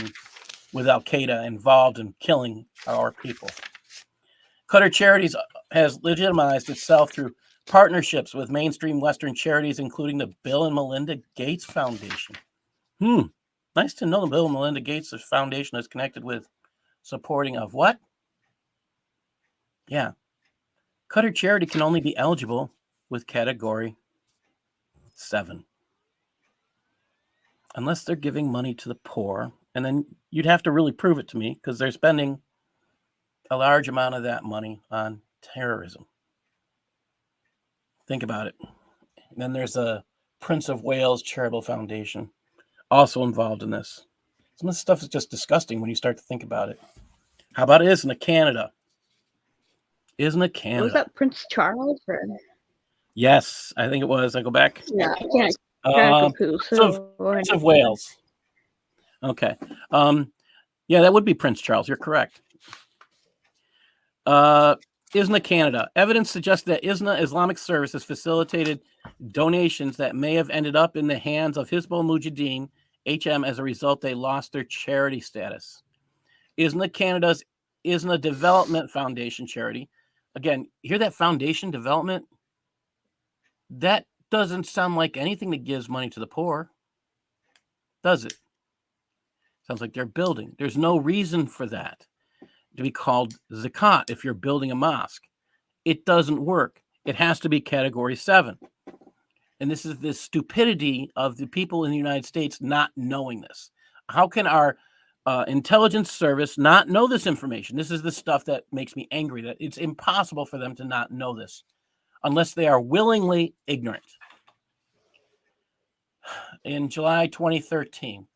with Al-Qaeda, involved in killing our people. Qatar Charities has legitimized itself through partnerships with mainstream Western charities, including the Bill and Melinda Gates Foundation. Nice to know the Bill and Melinda Gates Foundation is connected with supporting of what? Yeah. Qatar Charity can only be eligible with category 7. Unless they're giving money to the poor. And then you'd have to really prove it to me, because they're spending a large amount of that money on terrorism. Think about it. And then there's a Prince of Wales Charitable Foundation also involved in this. Some of this stuff is just disgusting when you start to think about it. How about Isna Canada? Isna Canada. Was that Prince Charles? Or? Yes, I think it was. I go back. Yeah, I can't track of who. Prince of Wales. Okay. Yeah, that would be Prince Charles. You're correct. ISNA Canada. Evidence suggests that ISNA Islamic Services facilitated donations that may have ended up in the hands of Hizbul Mujahideen, HM. As a result, they lost their charity status. ISNA Canada's ISNA Development Foundation charity. Again, hear that foundation development? That doesn't sound like anything that gives money to the poor, does it? Sounds like they're building. There's no reason for that to be called Zakat if you're building a mosque. It doesn't work. It has to be category 7. And this is the stupidity of the people in the United States not knowing this. How can our intelligence service not know this information? This is the stuff that makes me angry, that it's impossible for them to not know this unless they are willingly ignorant. In July 2013,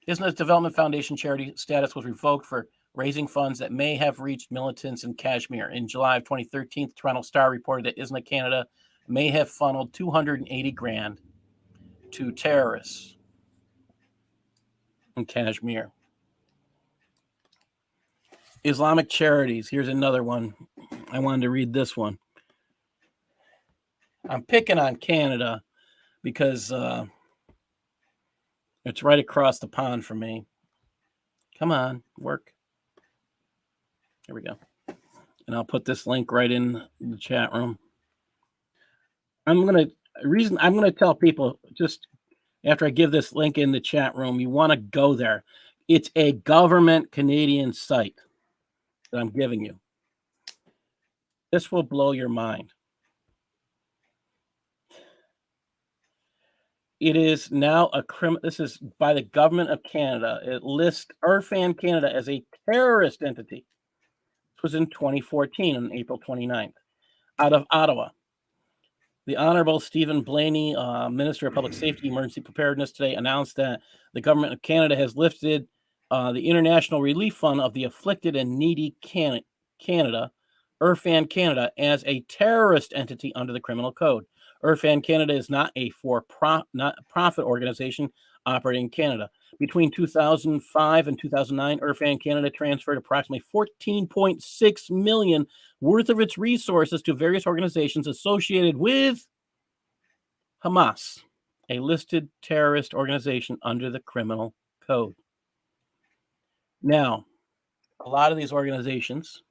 ISNA's Development Foundation charity status was revoked for raising funds that may have reached militants in Kashmir. In July of 2013, the Toronto Star reported that ISNA Canada may have funneled $280,000 to terrorists in Kashmir. Islamic charities. Here's another one. I wanted to read this one. I'm picking on Canada because it's right across the pond from me. Come on, work. Here we go. And I'll put this link right in the chat room. I'm going to reason I'm going to tell people just after I give this link in the chat room, you want to go there. It's a government Canadian site that I'm giving you. This will blow your mind. It is now this is by the government of Canada. It lists Irfan Canada as a terrorist entity. This was in 2014 on April 29th out of Ottawa. The Honorable Stephen Blaney, Minister of Public Safety, Emergency Preparedness, today announced that the government of Canada has lifted the International Relief Fund of the Afflicted and Needy Canada, Irfan Canada, as a terrorist entity under the Criminal Code. Irfan Canada is not a for-profit organization operating in Canada. Between 2005 and 2009, Irfan Canada transferred approximately $14.6 million worth of its resources to various organizations associated with Hamas, a listed terrorist organization under the Criminal Code. Now, a lot of these organizations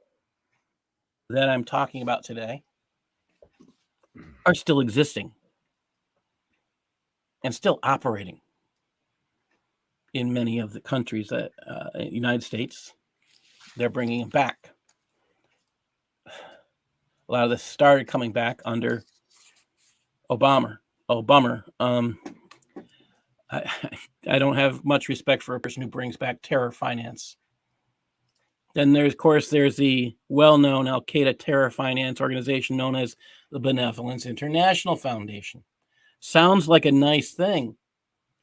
that I'm talking about today are still existing and still operating in many of the countries that United States. They're bringing it back. A lot of this started coming back under Obama. I don't have much respect for a person who brings back terror finance. Then there's the well-known Al-Qaeda terror finance organization known as the Benevolence International Foundation. Sounds like a nice thing.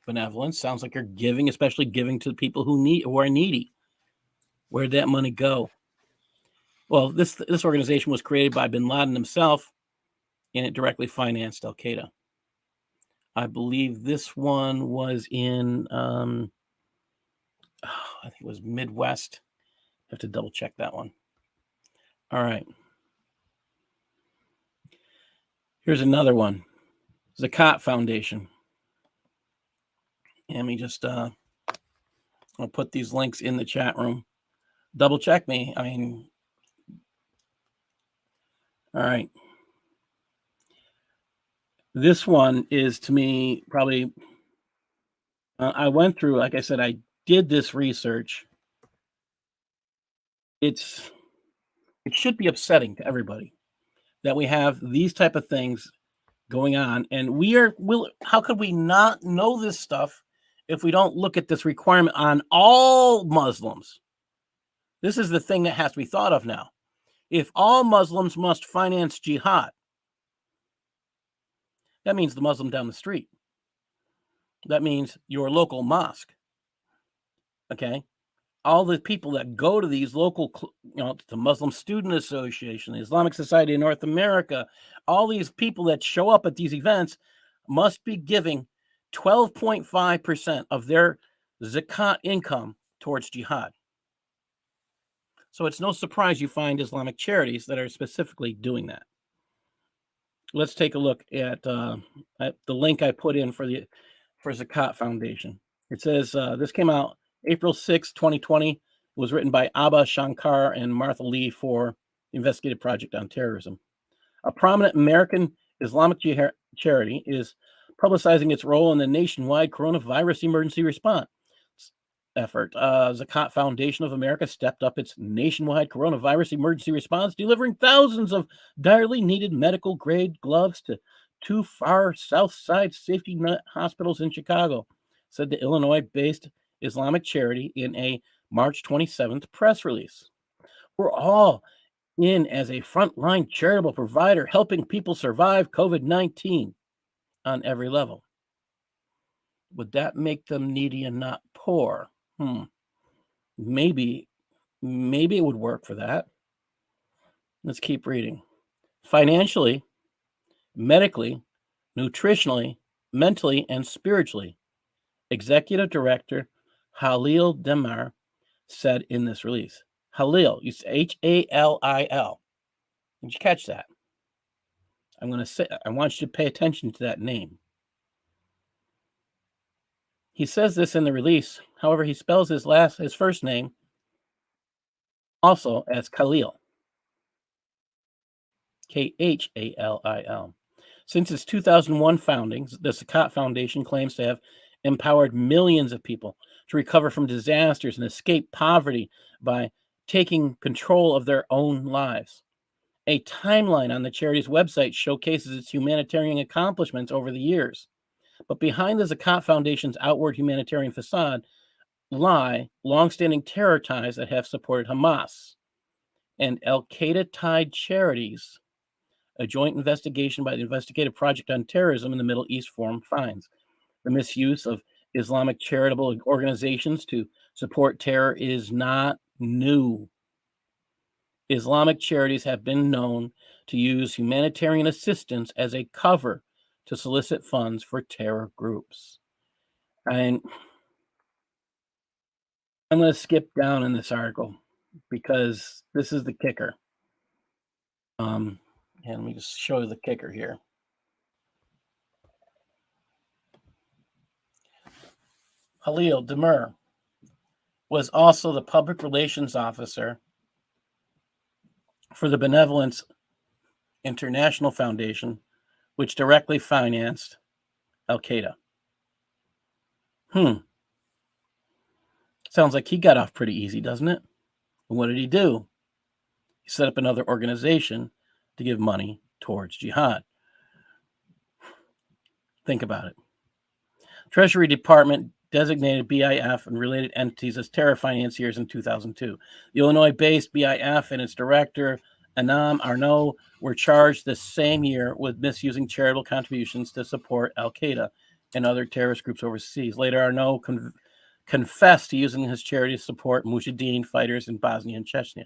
Benevolence sounds like you're giving, especially giving to people who are needy. Where'd that money go? Well, this organization was created by bin Laden himself, and it directly financed Al-Qaeda. I believe this one was in, I think it was Midwest. I have to double check that one. All right. Here's another one. Zakat Foundation. Let me just, I'll put these links in the chat room. Double check me. I mean, all right. This one is, to me, probably, I went through, like I said, I did this research. It should be upsetting to everybody that we have these type of things going on. And how could we not know this stuff if we don't look at this requirement on all Muslims? This is the thing that has to be thought of now. If all Muslims must finance jihad, that means the Muslim down the street. That means your local mosque. Okay? All the people that go to these local, the Muslim Student Association, the Islamic Society of North America, all these people that show up at these events must be giving 12.5% of their zakat income towards jihad. So it's no surprise you find Islamic charities that are specifically doing that. Let's take a look at the link I put in for Zakat Foundation. It says this came out April 6, 2020. It was written by Abba Shankar and Martha Lee for the Investigative Project on Terrorism. A prominent American Islamic charity is publicizing its role in the nationwide coronavirus emergency response effort. Zakat Foundation of America stepped up its nationwide coronavirus emergency response, delivering thousands of direly needed medical grade gloves to two far south side safety net hospitals in Chicago, said the Illinois-based Islamic charity in a March 27th press release. We're all in as a frontline charitable provider, helping people survive COVID-19 on every level. Would that make them needy and not poor? Maybe it would work for that. Let's keep reading. Financially, medically, nutritionally, mentally, and spiritually, Executive Director Halil Demir said in this release. Halil, you say Halil. Did you catch that? I want you to pay attention to that name. He says this in the release. However, he spells his first name also as Khalil. Khalil. Since its 2001 founding, the Zakat Foundation claims to have empowered millions of people to recover from disasters and escape poverty by taking control of their own lives. A timeline on the charity's website showcases its humanitarian accomplishments over the years. But behind the Zakat Foundation's outward humanitarian facade lie longstanding terror ties that have supported Hamas and Al-Qaeda-tied charities. A joint investigation by the Investigative Project on Terrorism in the Middle East Forum finds the misuse of Islamic charitable organizations to support terror is not new. Islamic charities have been known to use humanitarian assistance as a cover to solicit funds for terror groups. And I'm going to skip down in this article because this is the kicker. And let me just show you the kicker here. Halil Demir was also the public relations officer for the Benevolence International Foundation, which directly financed Al-Qaeda. Sounds like he got off pretty easy, doesn't it? And what did he do? He set up another organization to give money towards jihad. Think about it. Treasury Department designated BIF and related entities as terror financiers in 2002. The Illinois-based BIF and its director, Anam Arnaud, were charged the same year with misusing charitable contributions to support Al-Qaeda and other terrorist groups overseas. Later, Arnaud confessed to using his charity to support Mujahideen fighters in Bosnia and Chechnya.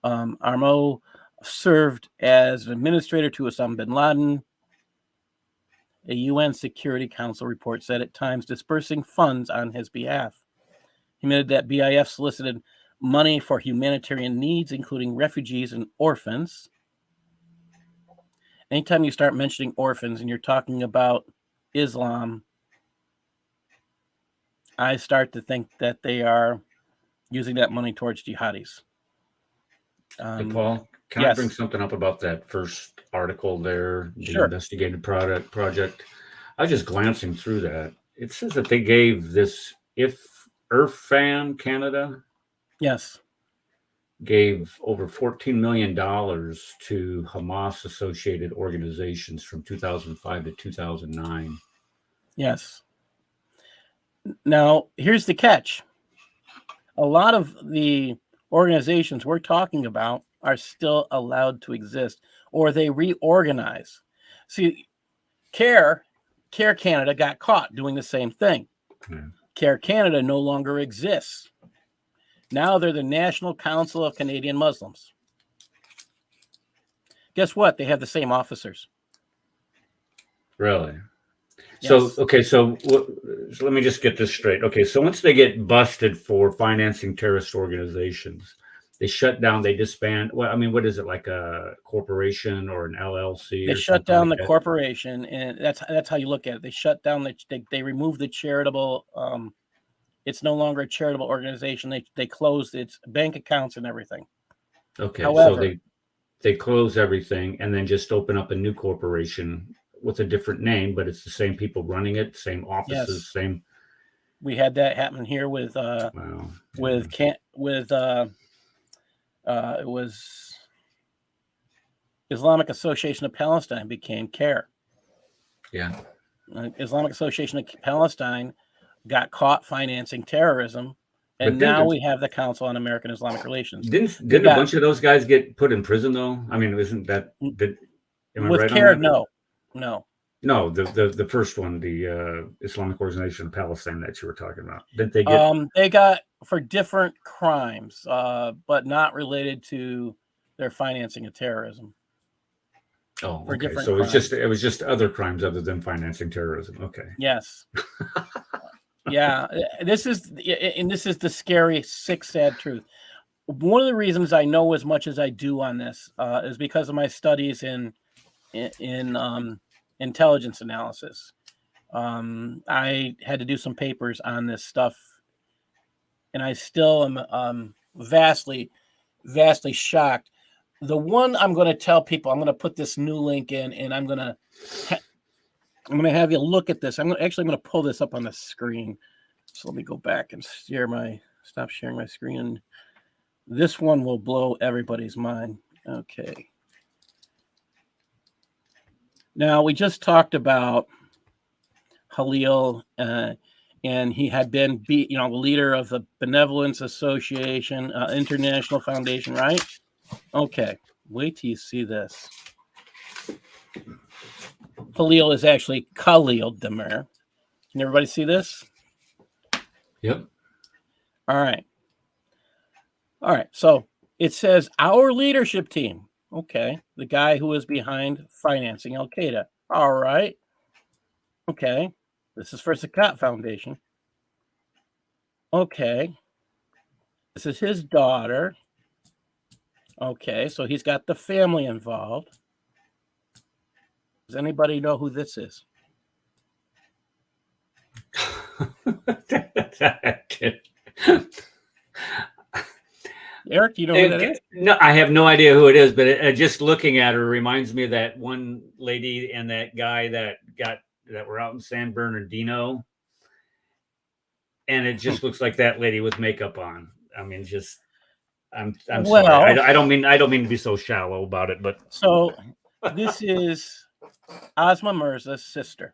Arnaud served as an administrator to Osama bin Laden. A UN Security Council report said at times dispersing funds on his behalf. He admitted that BIF solicited money for humanitarian needs, including refugees and orphans. Anytime you start mentioning orphans and you're talking about Islam, I start to think that they are using that money towards jihadis. Hey, Paul, can yes. I bring something up about that first article there, the Sure. investigative project? I was just glancing through that. It says that they gave this, if Irfan Canada, yes, gave over $14 million to Hamas-associated organizations from 2005 to 2009. Yes. Now, here's the catch. A lot of the organizations we're talking about are still allowed to exist, or they reorganize. See, Care Canada got caught doing the same thing. Care Canada no longer exists. Now they're the National Council of Canadian Muslims. Guess what? They have the same officers. Really? Yes. So let me just get this straight. Okay, so once they get busted for financing terrorist organizations, they shut down, they disband. Well, I mean, what is it, like a corporation or an LLC? They or shut down like the corporation, and that's how you look at it. They shut down they removed the charitable. It's no longer a charitable organization. They closed its bank accounts and everything. Okay, However, so they close everything and then just open up a new corporation with a different name, but it's the same people running it, same offices, yes. same. We had that happen here with it was Islamic Association of Palestine became CARE. Yeah. Islamic Association of Palestine got caught financing terrorism, and But now we have the Council on American Islamic Relations. Didn't a bunch of those guys get put in prison though? I mean, isn't that am I with right CARE? on that? No. The first one, the Islamic Organization of Palestine that you were talking about. Did they get? They got for different crimes, but not related to their financing of terrorism. Oh, for okay. different So crimes. it was just other crimes other than financing terrorism. Okay. Yes. Yeah. This is the scary, sick, sad truth. One of the reasons I know as much as I do on this is because of my studies in intelligence analysis. I had to do some papers on this stuff, and I still am vastly shocked. the one I'm going to tell people, I'm going to put this new link in, and I'm going to have you look at this. I'm going to pull this up on the screen. So let me go back and stop sharing my screen. This one will blow everybody's mind. Okay. Now, we just talked about Halil, and he had been, the leader of the Benevolence Association, International Foundation, right? Okay. Wait till you see this. Halil is actually Khalil Demir. Can everybody see this? Yep. All right. So it says our leadership team. Okay. The guy who is behind financing Al Qaeda. All right. Okay. This is for Zakat Foundation. Okay. This is his daughter. Okay. So he's got the family involved. Does anybody know who this is? Eric, do you know who that is? No, I have no idea who it is, but just looking at her reminds me of that one lady and that guy that were out in San Bernardino, and it just looks like that lady with makeup on. I mean, I'm sorry. I don't mean to be so shallow about it, but so this is Asma Mirza's sister.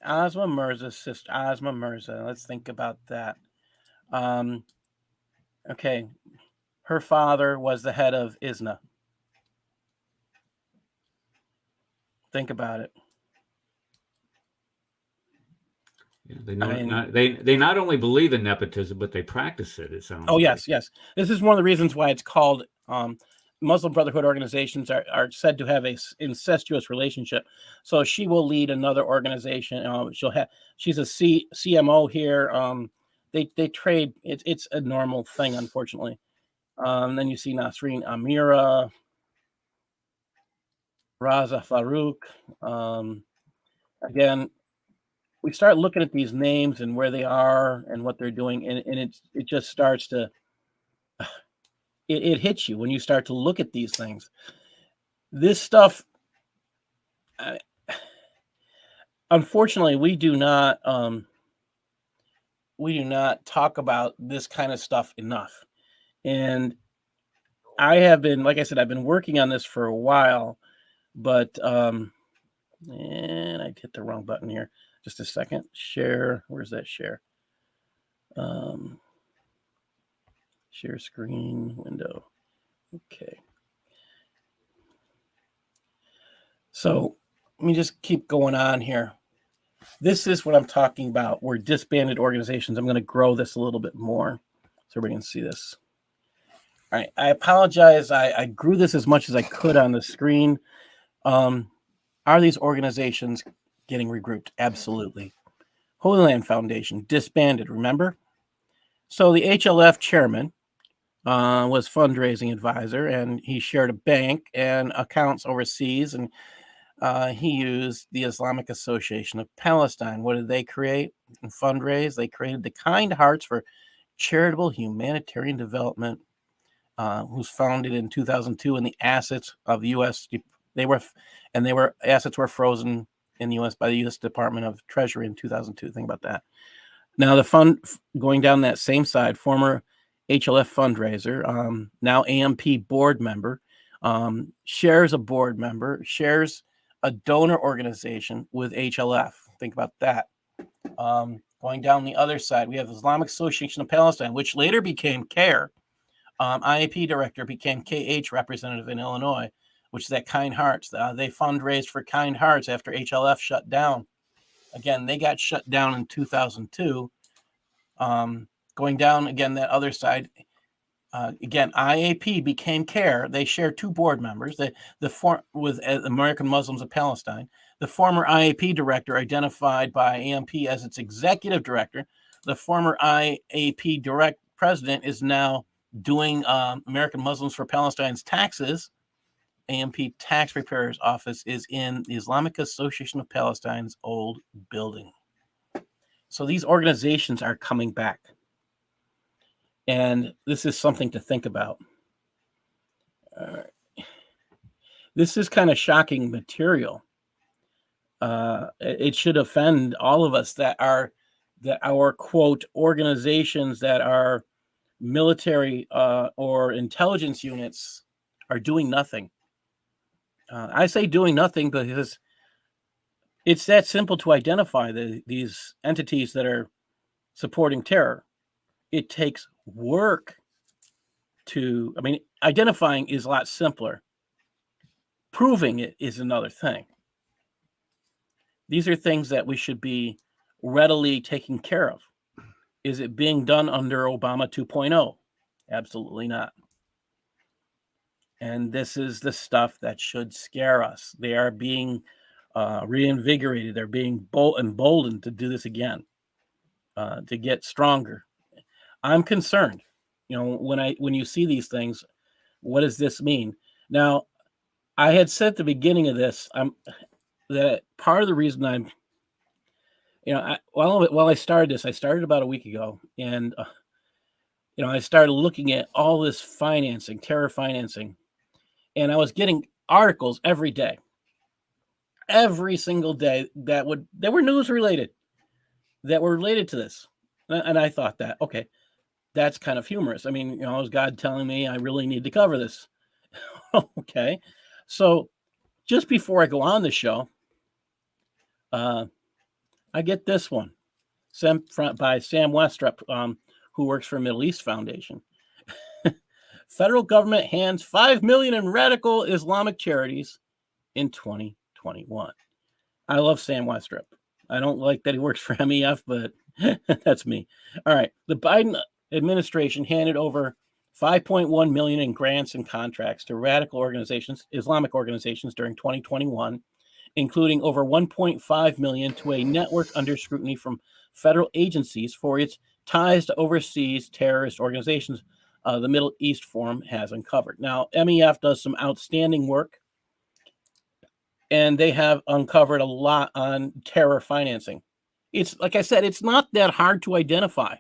Asma Mirza. Let's think about that. Okay. Her father was the head of ISNA. Think about it. Yeah, they not only believe in nepotism, but they practice it. It sounds. Oh, yes. This is one of the reasons why it's called Muslim Brotherhood organizations are said to have a incestuous relationship. So she will lead another organization. She's a CMO here. They trade. It's a normal thing, unfortunately. Then you see Nasreen Amira, Raza Farouk. Again, we start looking at these names and where they are and what they're doing, and it just starts to. It hits you when you start to look at these things. This stuff, unfortunately, we do not talk about this kind of stuff enough. And I have been, like I said, I've been working on this for a while, but and I hit the wrong button here. Just a second. Share. Where's that share? Share screen window. Okay. So let me just keep going on here. This is what I'm talking about. We're disbanded organizations. I'm going to grow this a little bit more so everybody can see this. All right. I apologize. I grew this as much as I could on the screen. Are these organizations getting regrouped? Absolutely. Holy Land Foundation, disbanded, remember? So the HLF chairman was fundraising advisor, and he shared a bank and accounts overseas, and he used the Islamic Association of Palestine. What did they create and fundraise? They created the Kind Hearts for Charitable Humanitarian Development, who's founded in 2002, and the assets of the U.S. Assets were frozen in the U.S. by the U.S. Department of Treasury in 2002. Think about that. Now the fund going down that same side, former HLF fundraiser, now AMP board member, shares a board member, shares a donor organization with HLF. Think about that. Going down the other side, we have the Islamic Association of Palestine, which later became CARE. IAP director became KH representative in Illinois, which is that Kind Hearts. They fundraised for Kind Hearts after HLF shut down. Again, they got shut down in 2002. Going down again, that other side, again, IAP became CARE. They share two board members. With American Muslims of Palestine. The former IAP director, identified by AMP as its executive director, the former IAP direct president, is now doing American Muslims for Palestine's taxes. AMP tax preparer's office is in the Islamic Association of Palestine's old building. So these organizations are coming back. And this is something to think about. This is kind of shocking material. It should offend all of us that our quote organizations that are military or intelligence units are doing nothing. I say doing nothing because it's that simple to identify these entities that are supporting terror. It takes work to, identifying is a lot simpler. Proving it is another thing. These are things that we should be readily taking care of. Is it being done under Obama 2.0? Absolutely not. And this is the stuff that should scare us. They are being reinvigorated. They're being emboldened to do this again, to get stronger. I'm concerned. When you see these things, what does this mean? Now, I had said at the beginning of this, that part of the reason I'm, while I started this, I started about a week ago, and I started looking at all this financing, terror financing, and I was getting articles every day, every single day that were news related, that were related to this, and I thought that, okay, that's kind of humorous. It was God telling me I really need to cover this. Okay, so just before I go on the show, I get this one by Sam Westrup, who works for Middle East Foundation. Federal government hands $5 million in radical Islamic charities in 2021. I love Sam Westrup. I don't like that he works for MEF, but that's me. All right. The Biden administration handed over $5.1 million in grants and contracts to radical organizations, Islamic organizations during 2021, including over $1.5 million to a network under scrutiny from federal agencies for its ties to overseas terrorist organizations, the Middle East Forum has uncovered. Now, MEF does some outstanding work, and they have uncovered a lot on terror financing. It's like I said, it's not that hard to identify.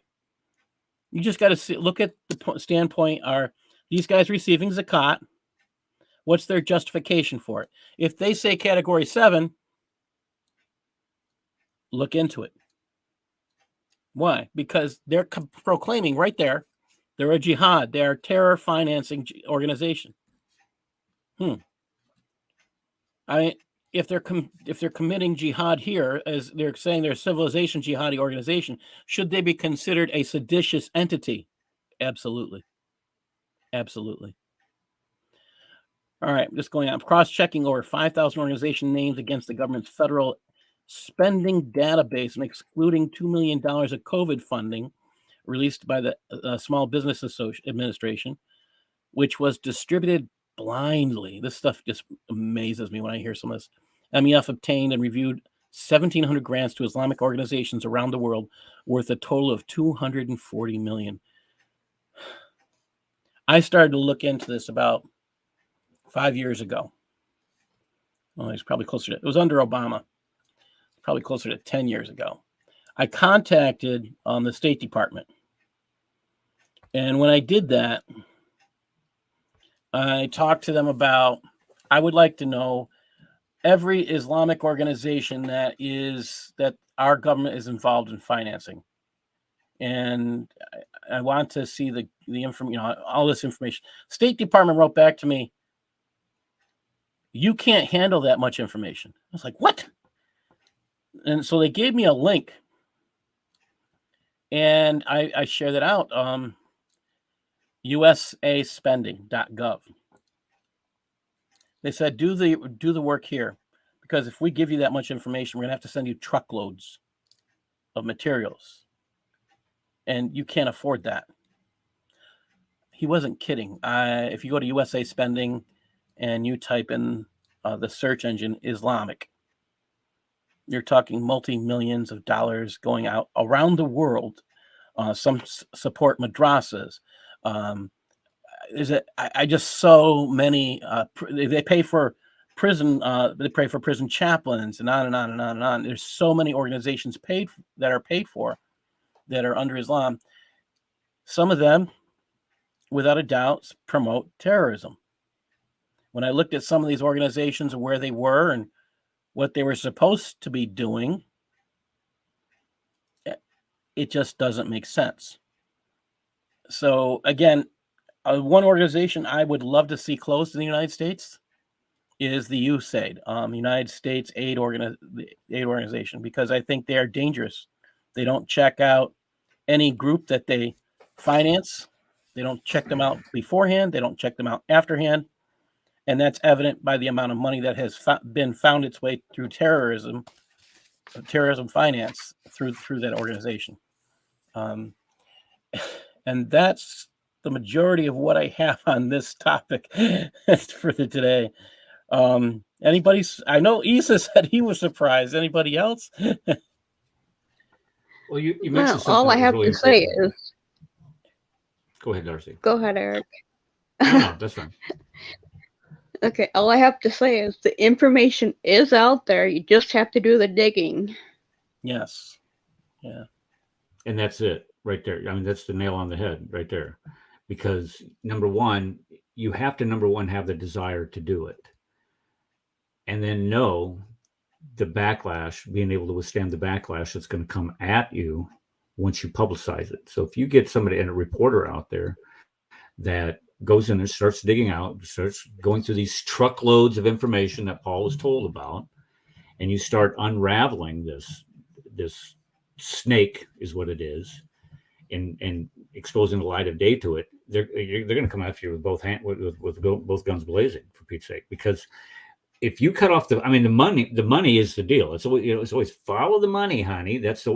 You just got to look at the standpoint: are these guys receiving Zakat? What's their justification for it? If they say Category 7, look into it. Why? Because they're proclaiming right there, they're a jihad. They're a terror financing organization. If they're committing jihad here, as they're saying they're a civilization jihadi organization, should they be considered a seditious entity? Absolutely. Absolutely. All right, just going on. Cross-checking over 5,000 organization names against the government's federal spending database and excluding $2 million of COVID funding released by the Small Business Administration, which was distributed blindly. This stuff just amazes me when I hear some of this. MEF obtained and reviewed 1,700 grants to Islamic organizations around the world worth a total of $240 million. I started to look into this about 5 years ago. Well, it's probably closer to, it was under Obama, probably closer to 10 years ago. I contacted the State Department. And when I did that, I talked to them about, I would like to know every Islamic organization that our government is involved in financing. And I want to see the information, all this information. State Department wrote back to me, you can't handle that much information. I was like, what? And so they gave me a link, and I share that out. USAspending.gov. They said, do the work here, because if we give you that much information, we're gonna have to send you truckloads of materials, and you can't afford that. He wasn't kidding. If you go to USA Spending and you type in the search engine Islamic, you're talking multi-millions of dollars going out around the world. Some support madrasas. I just so many. They pay for prison. They pay for prison chaplains, and on and on and on and on. There's so many organizations that are paid for that are under Islam. Some of them, without a doubt, promote terrorism. when I looked at some of these organizations and where they were and what they were supposed to be doing, it just doesn't make sense. So again, one organization I would love to see closed in the United States is the USAID, United States Aid Organization, because I think they are dangerous. They don't check out any group that they finance. They don't check them out beforehand. They don't check them out afterhand. And that's evident by the amount of money that has been found its way through terrorism finance through that organization. And that's the majority of what I have on this topic for today. I know Isa said he was surprised. Anybody else? Well, you mentioned something. All I have really to say important. is. Go ahead, Darcy. Go ahead, Eric. No, that's fine. Okay, all I have to say is the information is out there. You just have to do the digging. Yes. Yeah. And that's it right there. I mean, that's the nail on the head right there. Because number one, you have to have the desire to do it. And then know the backlash, being able to withstand the backlash that's going to come at you once you publicize it. So if you get somebody and a reporter out there that goes in and starts digging out, starts going through these truckloads of information that Paul was told about, and you start unraveling this snake is what it is, and exposing the light of day to it, they're going to come after you with both guns blazing, for Pete's sake. Because if you cut off the money is the deal. It's always follow the money, honey. That's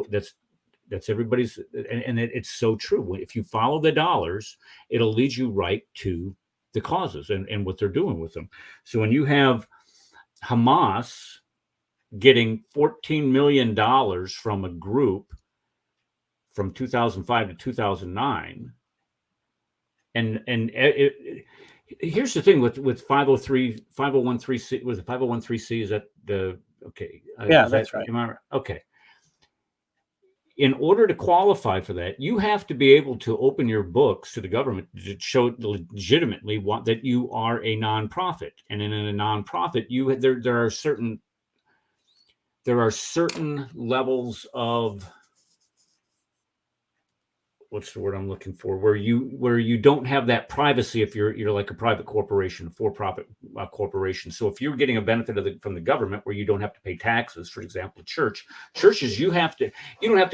everybody's, and it's so true. If you follow the dollars, it'll lead you right to the causes and what they're doing with them. So when you have Hamas getting $14 million from a group from 2005 to 2009, here's the thing with 501(c), was it 501(c)(3), is that the okay? Yeah, that's right. Am I right? Okay. In order to qualify for that, you have to be able to open your books to the government to show legitimately that you are a nonprofit. And in a nonprofit, there are certain levels of, what's the word I'm looking for, where you don't have that privacy if you're like a private corporation, a for-profit corporation. So if you're getting a benefit from the government where you don't have to pay taxes, for example, churches, you don't have to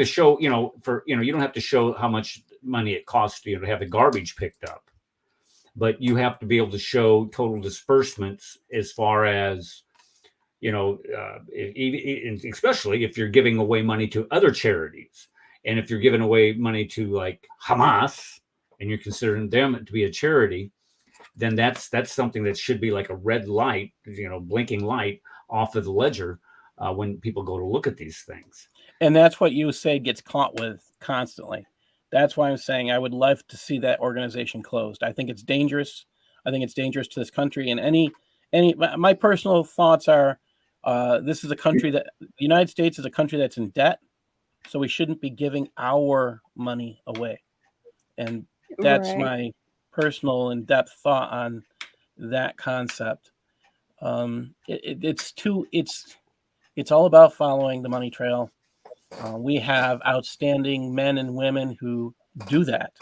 show, you don't have to show how much money it costs to have the garbage picked up, but you have to be able to show total disbursements as far as, especially if you're giving away money to other charities. And if you're giving away money to like Hamas and you're considering them to be a charity, then that's something that should be like a red light, blinking light off of the ledger when people go to look at these things. And that's what USAID gets caught with constantly. That's why I'm saying I would love to see that organization closed. I think it's dangerous. I think it's dangerous to this country. And my personal thoughts are, this is a country the United States is a country that's in debt. So we shouldn't be giving our money away. And that's Right. my personal in-depth thought on that concept. It's all about following the money trail. We have outstanding men and women who do that.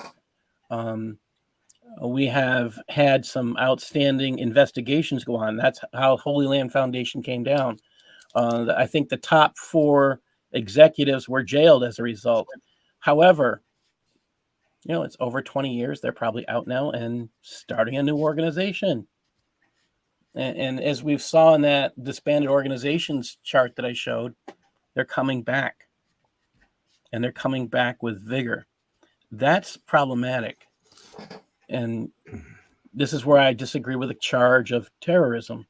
We have had some outstanding investigations go on. That's how Holy Land Foundation came down. I think the top 4 executives were jailed as a result. However, it's over 20 years. They're probably out now and starting a new organization. And as we saw in that disbanded organizations chart that I showed, they're coming back. And they're coming back with vigor. That's problematic. And this is where I disagree with the charge of terrorism.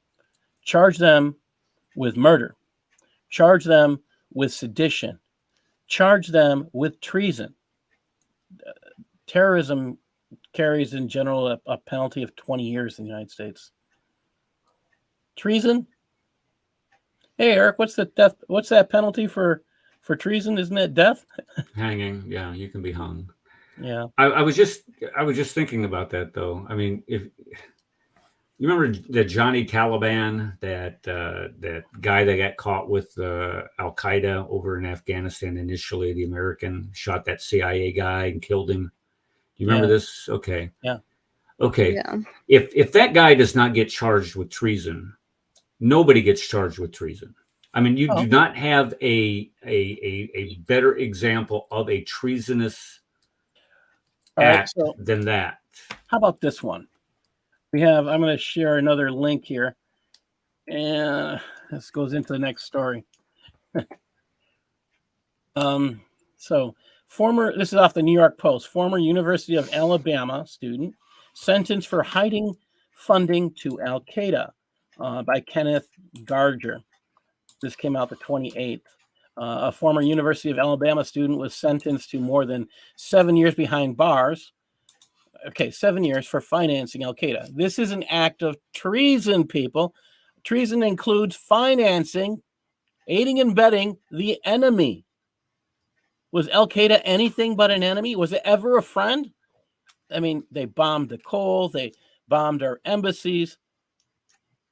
Charge them with murder. Charge them with sedition, charge them with treason. Terrorism carries in general a penalty of 20 years in the United States. Treason? Hey, Eric, what's that penalty for treason? Isn't it death? Hanging. Yeah, you can be hung. Yeah. I was just thinking about that though. I mean, if You remember the Johnny Taliban, that that guy that got caught with Al Qaeda over in Afghanistan initially? The American shot that CIA guy and killed him. Do you remember Yeah. this? Okay. Yeah. Okay. Yeah. If that guy does not get charged with treason, nobody gets charged with treason. I mean, you do not have a better example of a treasonous act than that. How about this one? I'm going to share another link here. And this goes into the next story. So this is off the New York Post, former University of Alabama student sentenced for hiding funding to Al Qaeda by Kenneth Garger. This came out the 28th. A former University of Alabama student was sentenced to more than 7 years behind bars. Okay, 7 years for financing Al Qaeda. This is an act of treason, people. Treason includes financing, aiding and abetting the enemy. Was Al Qaeda anything but an enemy? Was it ever a friend? I mean, they bombed the coal, they bombed our embassies,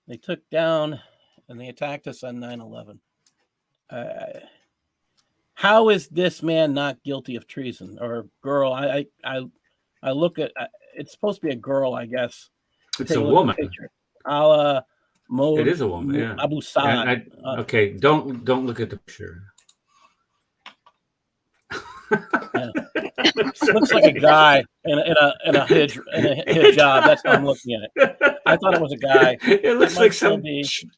they took down and they attacked us on 9/11. How is this man not guilty of treason? Or girl? I look at it's supposed to be a girl, I guess. It's a woman. Ala It is a woman. Yeah. Abu Saad. Okay, don't look at the picture. Looks like a guy in a hijab. That's how I'm looking at it. I thought it was a guy. It looks like some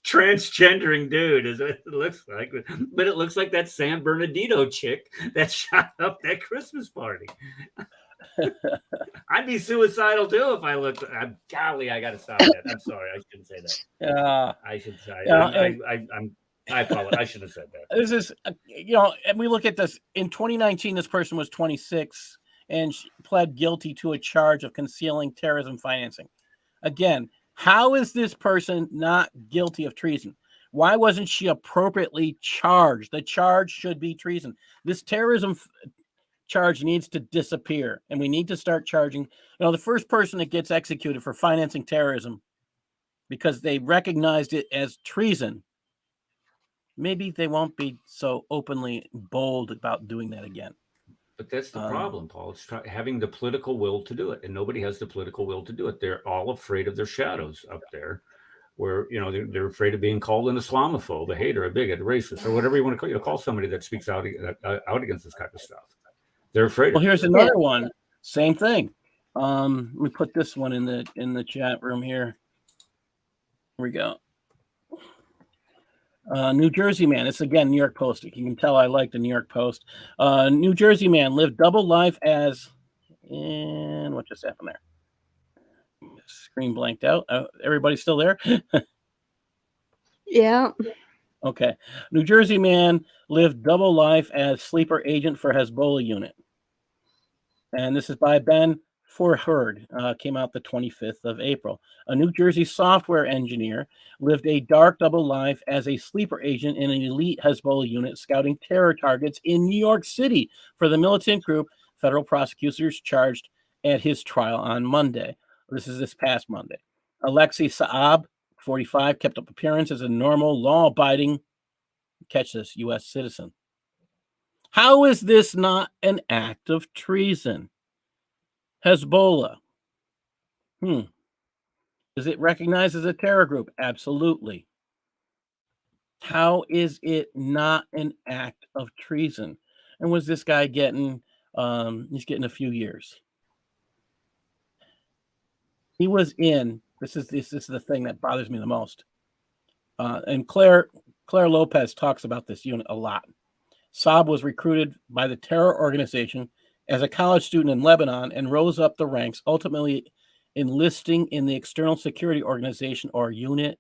transgendering dude, is what it looks like. But it looks like that San Bernardino chick that shot up that Christmas party. I'd be suicidal too if I looked. Golly, I got to stop that. I'm sorry, I shouldn't say that. Yeah, I should say. I apologize. I should have said that. This is, and we look at this. In 2019, this person was 26 and she pled guilty to a charge of concealing terrorism financing. Again, how is this person not guilty of treason? Why wasn't she appropriately charged? The charge should be treason. This terrorism charge needs to disappear, and we need to start charging. The first person that gets executed for financing terrorism because they recognized it as treason, maybe they won't be so openly bold about doing that again. But that's the problem, Paul. It's having the political will to do it, and nobody has the political will to do it. They're all afraid of their shadows up there, where they're afraid of being called an Islamophobe, a hater, a bigot, a racist, or whatever you want to call. Call somebody that speaks out against this type of stuff. They're afraid. Well, here's another one. Same thing. We put this one in the chat room here. Here we go. New Jersey man. It's again New York Post. You can tell I like the New York Post. New Jersey man lived double life as. And what just happened there? Screen blanked out. Everybody still there? Yeah. Okay. New Jersey man lived double life as sleeper agent for Hezbollah unit. And this is by Ben Forherd. Came out the 25th of April. A New Jersey software engineer lived a dark double life as a sleeper agent in an elite Hezbollah unit scouting terror targets in New York City for the militant group. Federal prosecutors charged at his trial on Monday. This is this past Monday. Alexei Saab, 45, kept up appearance as a normal, law-abiding, catch this, U.S. citizen. How is this not an act of treason? Hezbollah. Is it recognized as a terror group? Absolutely. How is it not an act of treason? And was this guy getting, he's getting a few years. He was in, this is the thing that bothers me the most. And Claire Lopez talks about this unit a lot. Saab was recruited by the terror organization as a college student in Lebanon and rose up the ranks, ultimately enlisting in the External Security Organization, or Unit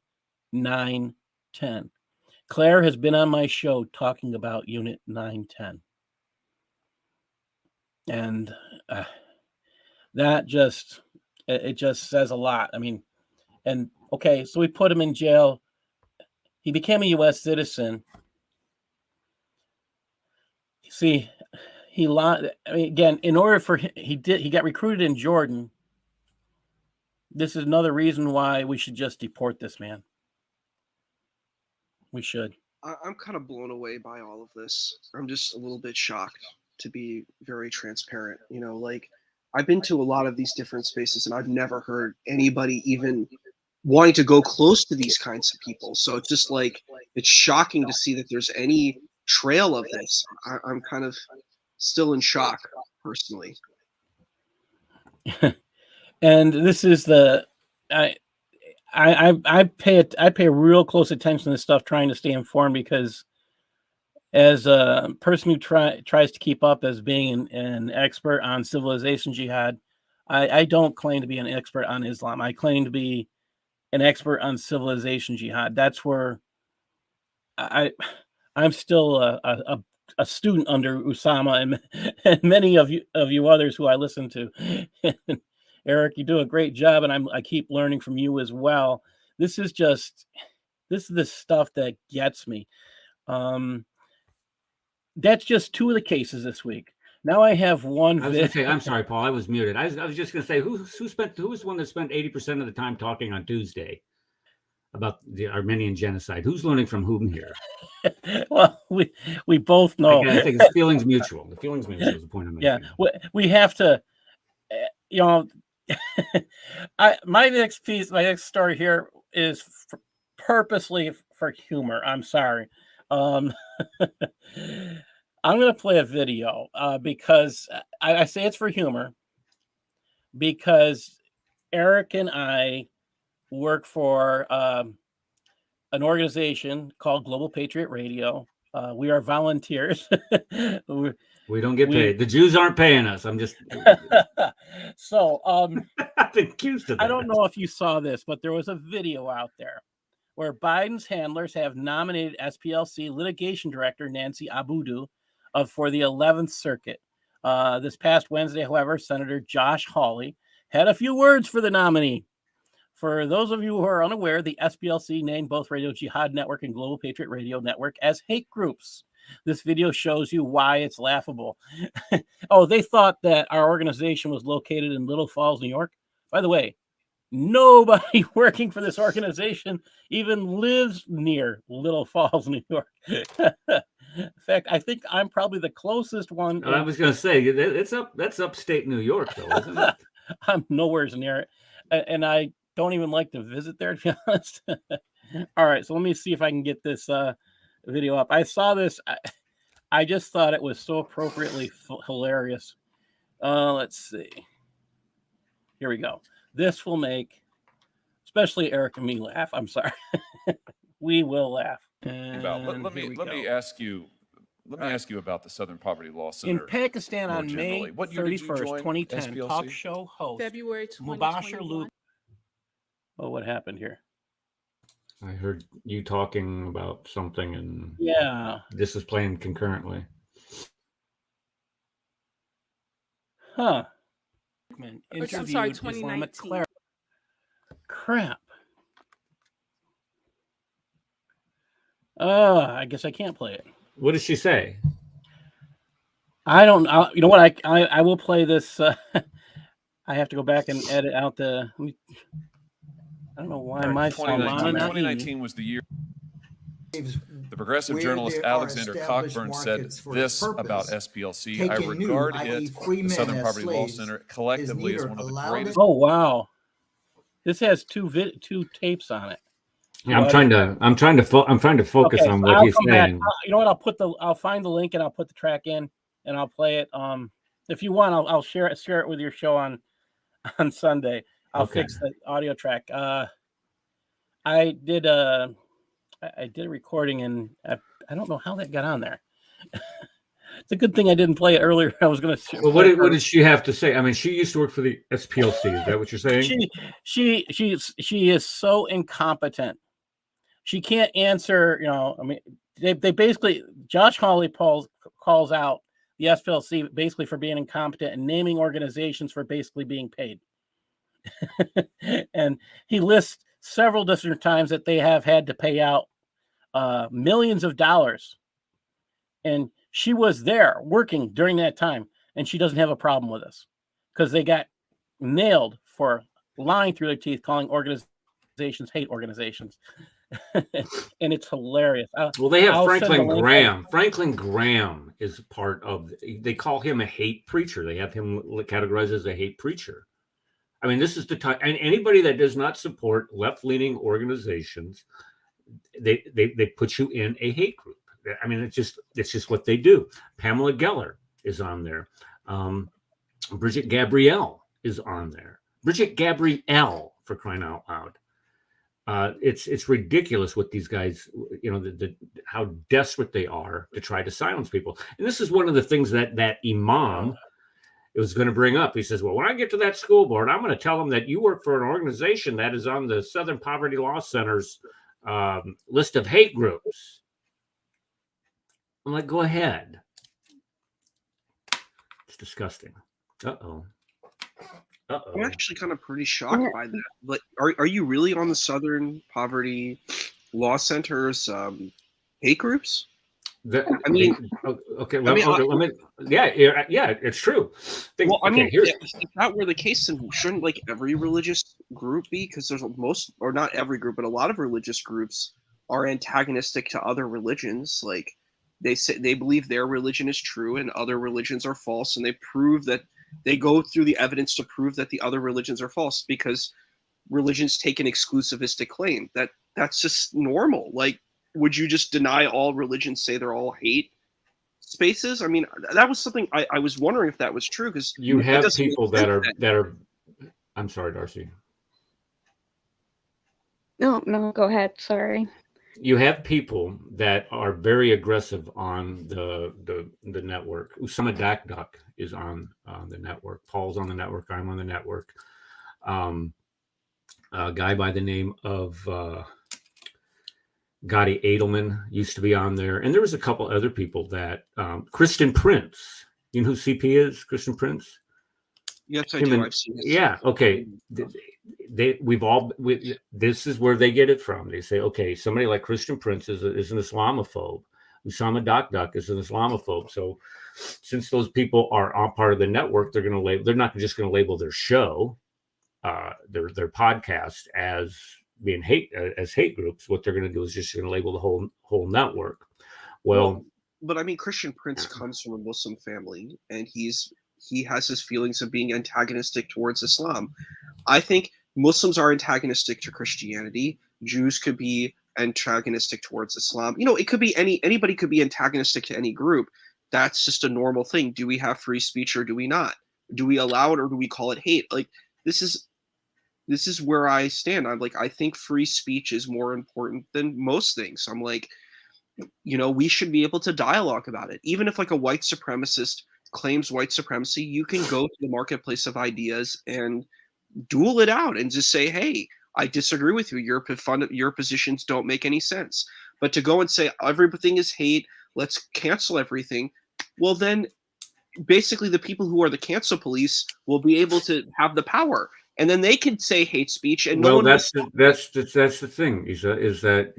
910. Claire has been on my show talking about Unit 910. And that just says a lot. I mean, and okay, so we put him in jail. He became a U.S. citizen. See, he lied. I mean, again, in order for he got recruited in Jordan. This is another reason why we should just deport this man. We should. I'm kind of blown away by all of this. I'm just a little bit shocked, to be very transparent. You know, like I've been to a lot of these different spaces and I've never heard anybody even wanting to go close to these kinds of people. So it's just like, it's shocking to see that there's any trail of this. I'm kind of still in shock personally. And this is the I pay real close attention to this stuff, trying to stay informed, because as a person who tries to keep up as being an expert on civilization jihad, I don't claim to be an expert on Islam. I claim to be an expert on civilization jihad. That's where I'm still a student under Usama and many of you others who I listen to. Eric, you do a great job, and I keep learning from you as well. This is the stuff that gets me. That's just two of the cases this week. Now I have one. I was going to say, I'm sorry, Paul, I was muted. I was just going to say, who was the one that spent 80% of the time talking on Tuesday about the Armenian genocide? Who's learning from whom here? Well, we both know. I think it's feelings mutual. The feelings mutual is the point I'm making. Yeah, we have to, you know. My next story here is purposely for humor. I'm sorry. I'm going to play a video because I say it's for humor, because Eric and I work for an organization called Global Patriot Radio. We are volunteers. We don't get paid. The Jews aren't paying us. I'm just so I've been accused of that. I don't know if you saw this, but there was a video out there where Biden's handlers have nominated SPLC litigation director Nancy Abudu for the 11th Circuit. This past Wednesday, however, Senator Josh Hawley had a few words for the nominee. For those of you who are unaware, the SPLC named both Radio Jihad Network and Global Patriot Radio Network as hate groups. This video shows you why it's laughable. Oh, they thought that our organization was located in Little Falls, New York. By the way, nobody working for this organization even lives near Little Falls, New York. In fact, I think I'm probably the closest one. I was going to say, that's upstate New York, though, isn't it? I'm nowhere near it. And I don't even like to visit there, to be honest. All right, so let me see if I can get this video up. I saw this. I just thought it was so appropriately hilarious. Let's see. Here we go. This will make especially Eric and me laugh. I'm sorry. We will laugh. Let me ask you about the Southern Poverty Law Center. In Pakistan more on generally. May What year did you 31st, join 2010, SPLC? talk show host February Mubashir 2021. Luke. Oh, what happened here? I heard you talking about something, and Yeah. this is playing concurrently. Huh. I'm Interviewed sorry, Islamic 2019. cleric. Crap. I guess I can't play it. What did she say? I don't. You know what? I will play this. I have to go back and edit out the. I don't know why my 2019 was the year. The progressive journalist Alexander Cockburn said this about SPLC. I regard it, the Southern Poverty Law Center, collectively as one of the greatest. Oh wow! This has two tapes on it. Yeah, I'm trying to focus Okay, on so what I'll he's come back. saying. You know what? I'll find the link and I'll put the track in and I'll play it. If you want, I'll share it with your show on Sunday. I'll fix the audio track. I did a recording and I don't know how that got on there. It's a good thing I didn't play it earlier. I was going to. Well, what did she have to say? I mean, she used to work for the SPLC. Is that what you're saying? She is so incompetent. She can't answer. You know, I mean, they basically Josh Hawley calls out the SPLC basically for being incompetent and naming organizations for basically being paid. And he lists several different times that they have had to pay out millions of dollars. And she was there working during that time, and she doesn't have a problem with us because they got nailed for lying through their teeth, calling organizations hate organizations. And it's hilarious. Well, they have I'll send Franklin the link. Graham. Franklin Graham is part of, they call him a hate preacher. They have him categorized as a hate preacher. I mean, this is the time, and anybody that does not support left-leaning organizations, they put you in a hate group. I mean, it's just what they do. Pamela Geller is on there. Bridget Gabrielle is on there. Bridget Gabrielle, for crying out loud. It's ridiculous what these guys, how desperate they are to try to silence people. And this is one of the things that imam was going to bring up. He says, well, when I get to that school board, I'm going to tell them that you work for an organization that is on the Southern Poverty Law Center's list of hate groups. I'm like, go ahead. It's disgusting. Uh-oh. I'm actually kind of pretty shocked by that. Like, are you really on the Southern Poverty Law Center's hate groups? Yeah, it's true. If that were the case, then shouldn't like every religious group be? Because there's not every group, but a lot of religious groups are antagonistic to other religions. Like they say they believe their religion is true and other religions are false, and they go through the evidence to prove that the other religions are false because religions take an exclusivistic claim. That's just normal. Like, would you just deny all religions, say they're all hate spaces? I mean, that was something I was wondering if that was true, because you have people that are. I'm sorry, Darcy. No, go ahead. Sorry. You have people that are very aggressive on the network. Usama Dakduk is on the network. Paul's on the network. I'm on the network. A guy by the name of Gotti Edelman used to be on there. And there was a couple other people that Kristen Prince. You know who CP is? Kristen Prince? Yes, I do. I've seen this. Yeah. Okay. This is where they get it from. They say, okay, somebody like Christian Prince is an Islamophobe. Usama Dakduk is an Islamophobe. So since those people are all part of the network, they're not just going to label their show, their podcast as being hate groups. What they're going to do is just going to label the whole network. Well, but I mean, Christian Prince comes from a Muslim family, and he has his feelings of being antagonistic towards Islam. I think Muslims are antagonistic to Christianity. Jews could be antagonistic towards Islam. It could be anybody could be antagonistic to any group. That's just a normal thing. Do we have free speech or do we not? Do we allow it or do we call it hate? Like, this is where I stand. I'm like, I think free speech is more important than most things. I'm like, we should be able to dialogue about it. Even if like a white supremacist claims white supremacy, you can go to the marketplace of ideas and duel it out and just say, hey, I disagree with you. Your positions don't make any sense. But to go and say everything is hate, let's cancel everything. Well, then basically the people who are the cancel police will be able to have the power, and then they can say hate speech. And that's the thing is that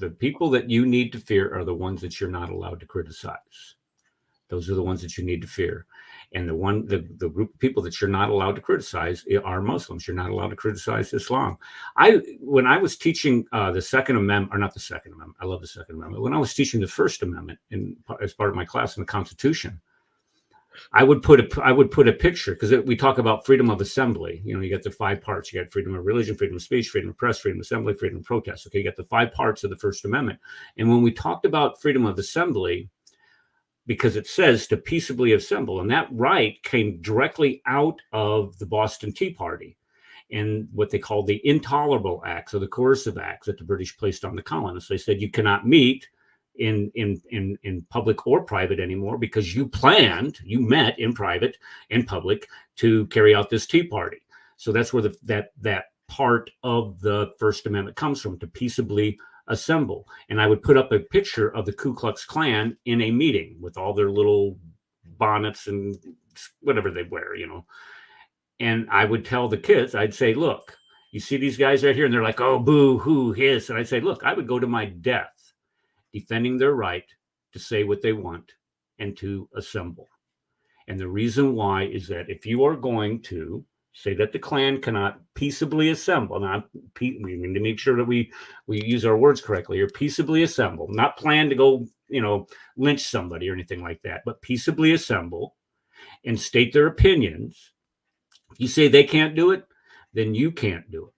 the people that you need to fear are the ones that you're not allowed to criticize. Those are the ones that you need to fear. And the group of people that you're not allowed to criticize are Muslims. You're not allowed to criticize Islam. When I was teaching the Second Amendment, or not the Second Amendment, I love the Second Amendment. When I was teaching the First Amendment as part of my class in the Constitution, I would put a picture, because we talk about freedom of assembly. You got the 5 parts. You got freedom of religion, freedom of speech, freedom of press, freedom of assembly, freedom of protest. Okay, you got the 5 parts of the First Amendment. And when we talked about freedom of assembly, because it says to peaceably assemble, and that right came directly out of the Boston Tea Party and what they called the intolerable acts, or the coercive acts that the British placed on the colonists. They said you cannot meet in public or private anymore because you met in private and public to carry out this Tea Party. So that's where that part of the First Amendment comes from, to peaceably assemble. And I would put up a picture of the Ku Klux Klan in a meeting with all their little bonnets and whatever they wear, And I would tell the kids, I'd say, look, you see these guys right here? And they're like, oh, boo, hoo, hiss. And I'd say, look, I would go to my death defending their right to say what they want and to assemble. And the reason why is that if you are going to say that the Klan cannot peaceably assemble. We need to make sure that we use our words correctly, or peaceably assemble, not plan to go, lynch somebody or anything like that, but peaceably assemble and state their opinions. If you say they can't do it, then you can't do it.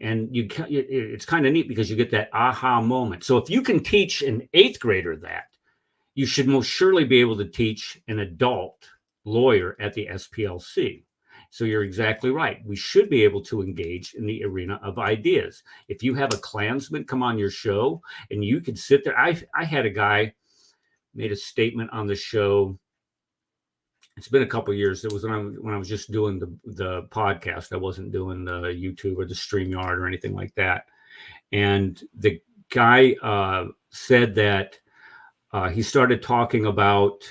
And it's kind of neat because you get that aha moment. So if you can teach an 8th grader that, you should most surely be able to teach an adult lawyer at the SPLC. So you're exactly right. We should be able to engage in the arena of ideas. If you have a Klansman come on your show and you could sit there, I had a guy made a statement on the show. It's been a couple of years. It was when I was just doing the podcast. I wasn't doing the YouTube or the StreamYard or anything like that. And the guy said that he started talking about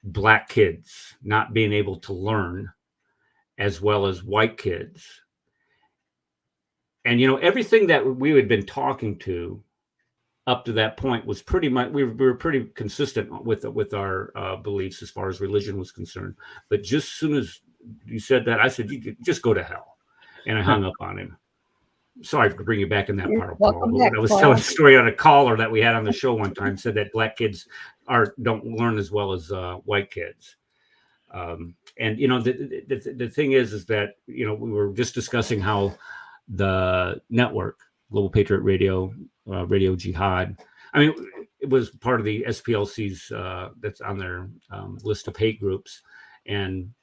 Black kids not being able to learn as well as white kids. And, everything that we had been talking to up to that point was pretty much, we were pretty consistent with our beliefs as far as religion was concerned. But just as soon as you said that, I said, you just go to hell. And I hung up on him. Sorry to bring you back in that part, Paul. But I was telling a story on a caller that we had on the show one time, said that Black kids don't learn as well as white kids. And the thing is that we were just discussing how the network, Global Patriot Radio, Radio Jihad, it was part of the SPLC's that's on their list of hate groups, and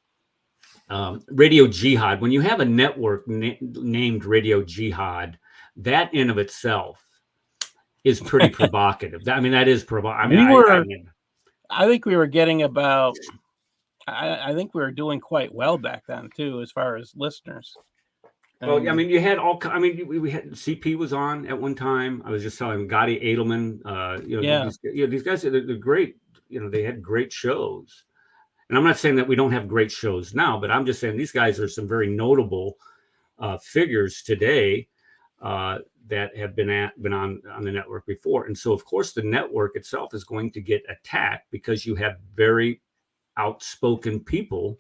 Radio Jihad. When you have a network named Radio Jihad, that in of itself is pretty provocative. That is provocative. I think we were getting about. I think we were doing quite well back then too, as far as listeners. Well, you had all. We had CP was on at one time. I was just telling Gotti Edelman. These guys, they're great. They had great shows. And I'm not saying that we don't have great shows now, but I'm just saying these guys are some very notable figures today that have been on the network before. And so, of course, the network itself is going to get attacked because you have very outspoken people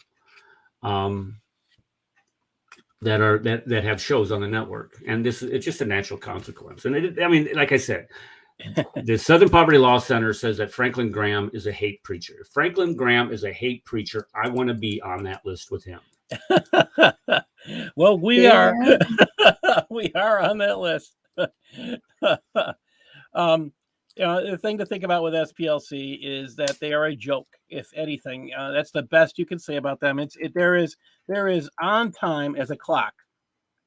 that have shows on the network, and it's just a natural consequence. And like I said, the Southern Poverty Law Center says that Franklin Graham is a hate preacher. If Franklin Graham is a hate preacher, I want to be on that list with him. Well, we are. We are on that list. The thing to think about with SPLC is that they are a joke. If anything, that's the best you can say about them. There is on time as a clock.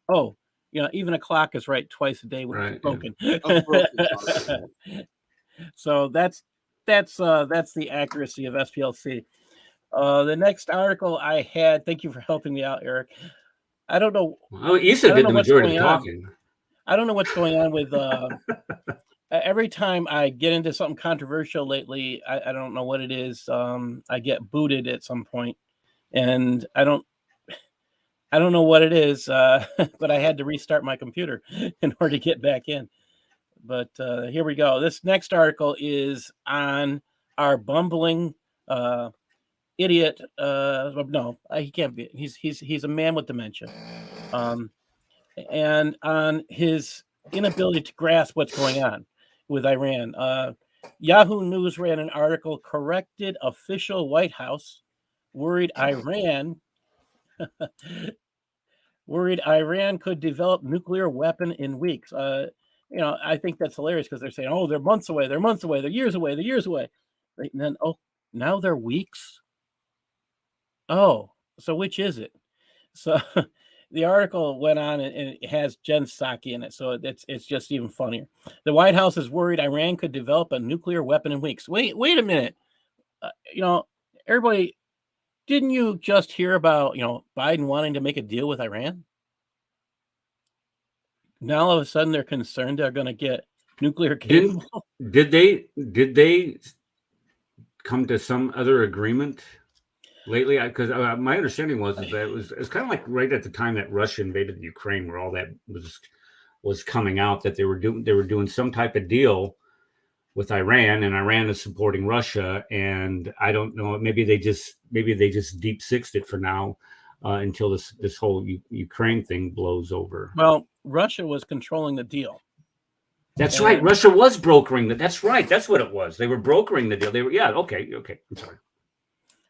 Oh, even a clock is right twice a day when it's broken. Yeah. So that's the accuracy of SPLC. The next article I had. Thank you for helping me out, Eric. I don't know. Well, Issa did the majority of talking. I don't know what's going on with. Every time I get into something controversial lately, I don't know what it is. I get booted at some point, and I don't know what it is. But I had to restart my computer in order to get back in. But here we go. This next article is on our bumbling idiot. No, he can't be. He's a man with dementia, and on his inability to grasp what's going on with Iran. Yahoo News ran an article, corrected official White House, worried Iran could develop nuclear weapon in weeks. I think that's hilarious because they're saying, oh, they're months away, they're years away. And then, now they're weeks. Oh, so which is it? So the article went on and it has Jen Psaki in it, so it's just even funnier. The White House is worried Iran could develop a nuclear weapon in weeks. Wait a minute. Everybody, didn't you just hear about Biden wanting to make a deal with Iran? Now all of a sudden they're concerned they're going to get nuclear capable. Did they come to some other agreement lately? Because my understanding was that it was kind of like right at the time that Russia invaded Ukraine, where all that was coming out, that they were doing some type of deal with Iran, and Iran is supporting Russia. And I don't know, maybe they just deep sixed it for now. until this whole Ukraine thing blows over. Well, Russia was controlling the deal. That's right. Russia was brokering that. That's right. That's what it was. They were brokering the deal. They were, yeah. Okay. I'm sorry.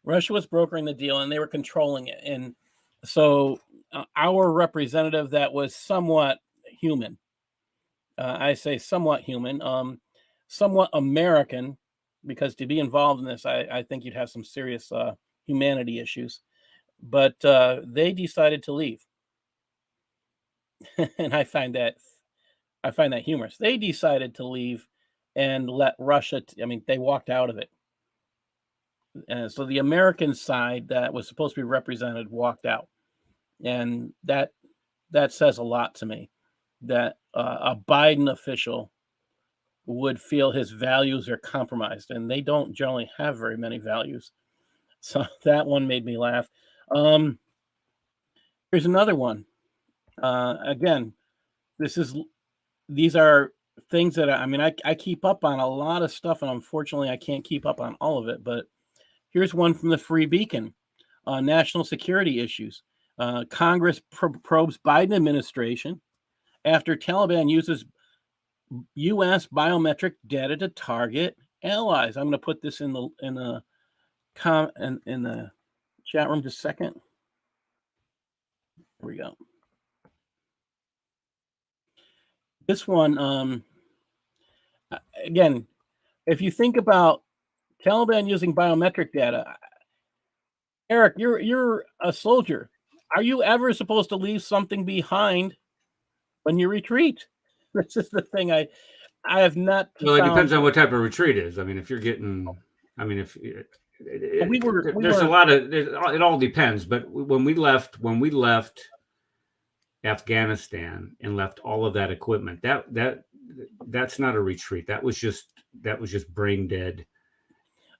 Russia was brokering the deal, and they were controlling it. And so our representative that was somewhat human, I say somewhat human, somewhat American, because to be involved in this, I think you'd have some serious humanity issues. But they decided to leave, and I find that humorous. They decided to leave and let Russia. They walked out of it. So the American side that was supposed to be represented walked out, and that says a lot to me. That a Biden official would feel his values are compromised, and they don't generally have very many values. So that one made me laugh. Here's another one. Again, these are things that I keep up on a lot of stuff, and unfortunately I can't keep up on all of it. But here's one from the Free Beacon. National security issues. Congress probes Biden administration after Taliban uses U.S. biometric data to target allies. I'm going to put this in the chat room just a second. Here we go. This one, again, if you think about Taliban using biometric data, Eric, you're a soldier. Are you ever supposed to leave something behind when you retreat? This is the thing I have not. Well, it depends on what type of retreat it is. If you're getting, there's a lot of. It all depends. But when we left Afghanistan and left all of that equipment, that's not a retreat. That was just brain dead.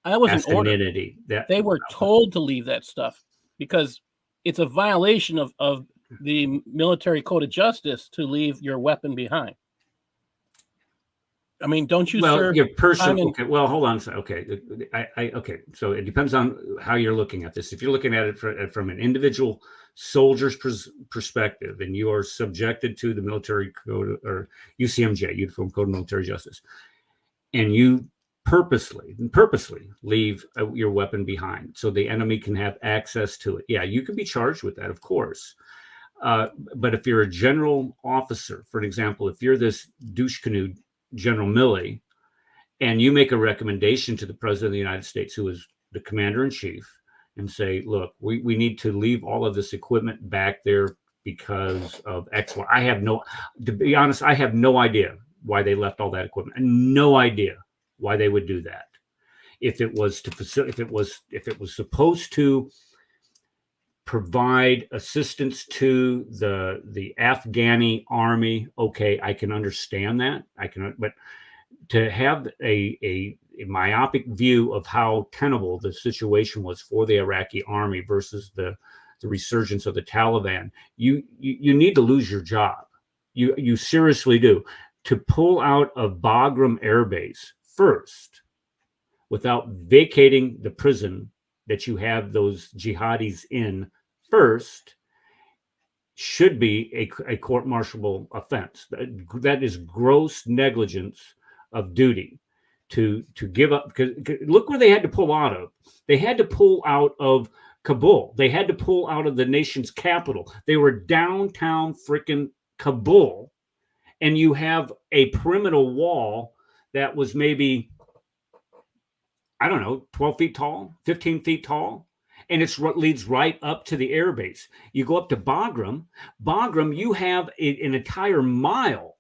I wasn't ordered. They were told to leave that stuff because it's a violation of the military code of justice to leave your weapon behind. Don't you serve your person? Okay. Well, hold on. Okay. Okay. So it depends on how you're looking at this. If you're looking at it from an individual soldier's perspective, and you are subjected to the military code or UCMJ, Uniform Code of Military Justice, and you purposely leave your weapon behind so the enemy can have access to it. Yeah, you can be charged with that, of course. But if you're a general officer, for example, if you're this douche canoe General Milley, and you make a recommendation to the President of the United States, who is the Commander-in-Chief, and say, look, we need to leave all of this equipment back there because of X, Y. To be honest, I have no idea why they left all that equipment, and no idea why they would do that. If it was supposed to provide assistance to the Afghani army, okay, I can understand that. But to have a myopic view of how tenable the situation was for the Iraqi army versus the resurgence of the Taliban, you need to lose your job. You seriously do. To pull out of Bagram Air Base first, without vacating the prison that you have those jihadis in first, should be a court-martialable offense. That is gross negligence of duty to give up. Because look where they had to pull out of. They had to pull out of Kabul. They had to pull out of the nation's capital. They were downtown freaking Kabul, and you have a perimeter wall that was maybe, I don't know, 12 feet tall, 15 feet tall. And it leads right up to the airbase. You go up to Bagram. You have an entire mile,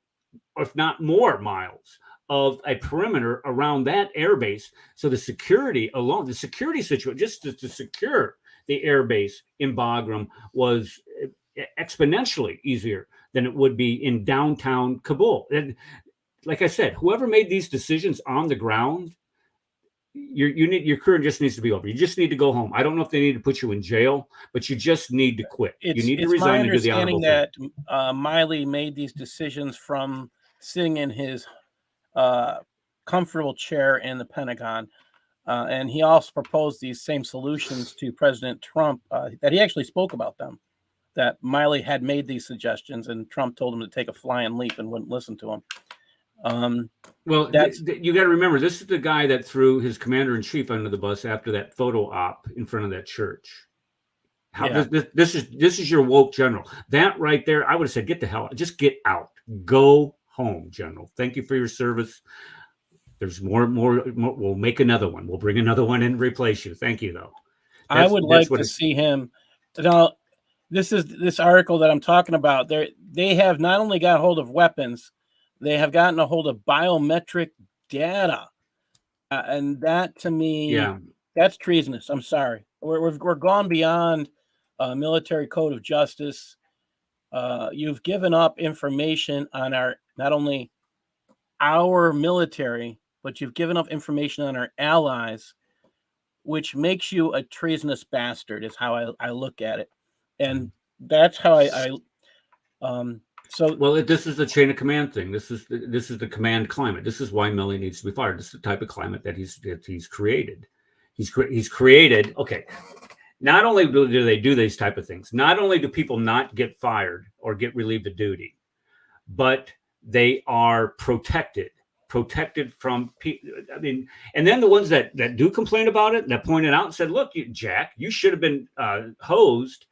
if not more miles, of a perimeter around that airbase. So the security situation, just to secure the airbase in Bagram, was exponentially easier than it would be in downtown Kabul. And like I said, whoever made these decisions on the ground, your career just needs to be over. You just need to go home. I don't know if they need to put you in jail, but you just need to quit. You need to resign and do the honorable thing. It's my understanding that Miley made these decisions from sitting in his comfortable chair in the Pentagon. And he also proposed these same solutions to President Trump, that he actually spoke about them, that Miley had made these suggestions, and Trump told him to take a flying leap and wouldn't listen to him. Well, you got to remember, this is the guy that threw his commander-in-chief under the bus after that photo op in front of that church. This is your woke general. That right there, I would have said, get the hell out. Just get out. Go home, General. Thank you for your service. There's more. We'll make another one. We'll bring another one in and replace you. Thank you, though. I would like to see him. Now, this article that I'm talking about. They have not only got hold of weapons, they have gotten a hold of biometric data, and that to me, that's treasonous. I'm sorry. We're gone beyond military code of justice. You've given up information on not only our military, but you've given up information on our allies, which makes you a treasonous bastard, is how I look at it. And that's how this is the chain of command thing. This is the command climate. This is why Milley needs to be fired. This is the type of climate that he's created. He's created. Okay. Not only do they do these type of things, not only do people not get fired or get relieved of duty, but they are protected from people. I mean, and then the ones that do complain about it, that pointed out and said, look, Jack, you should have been hosed.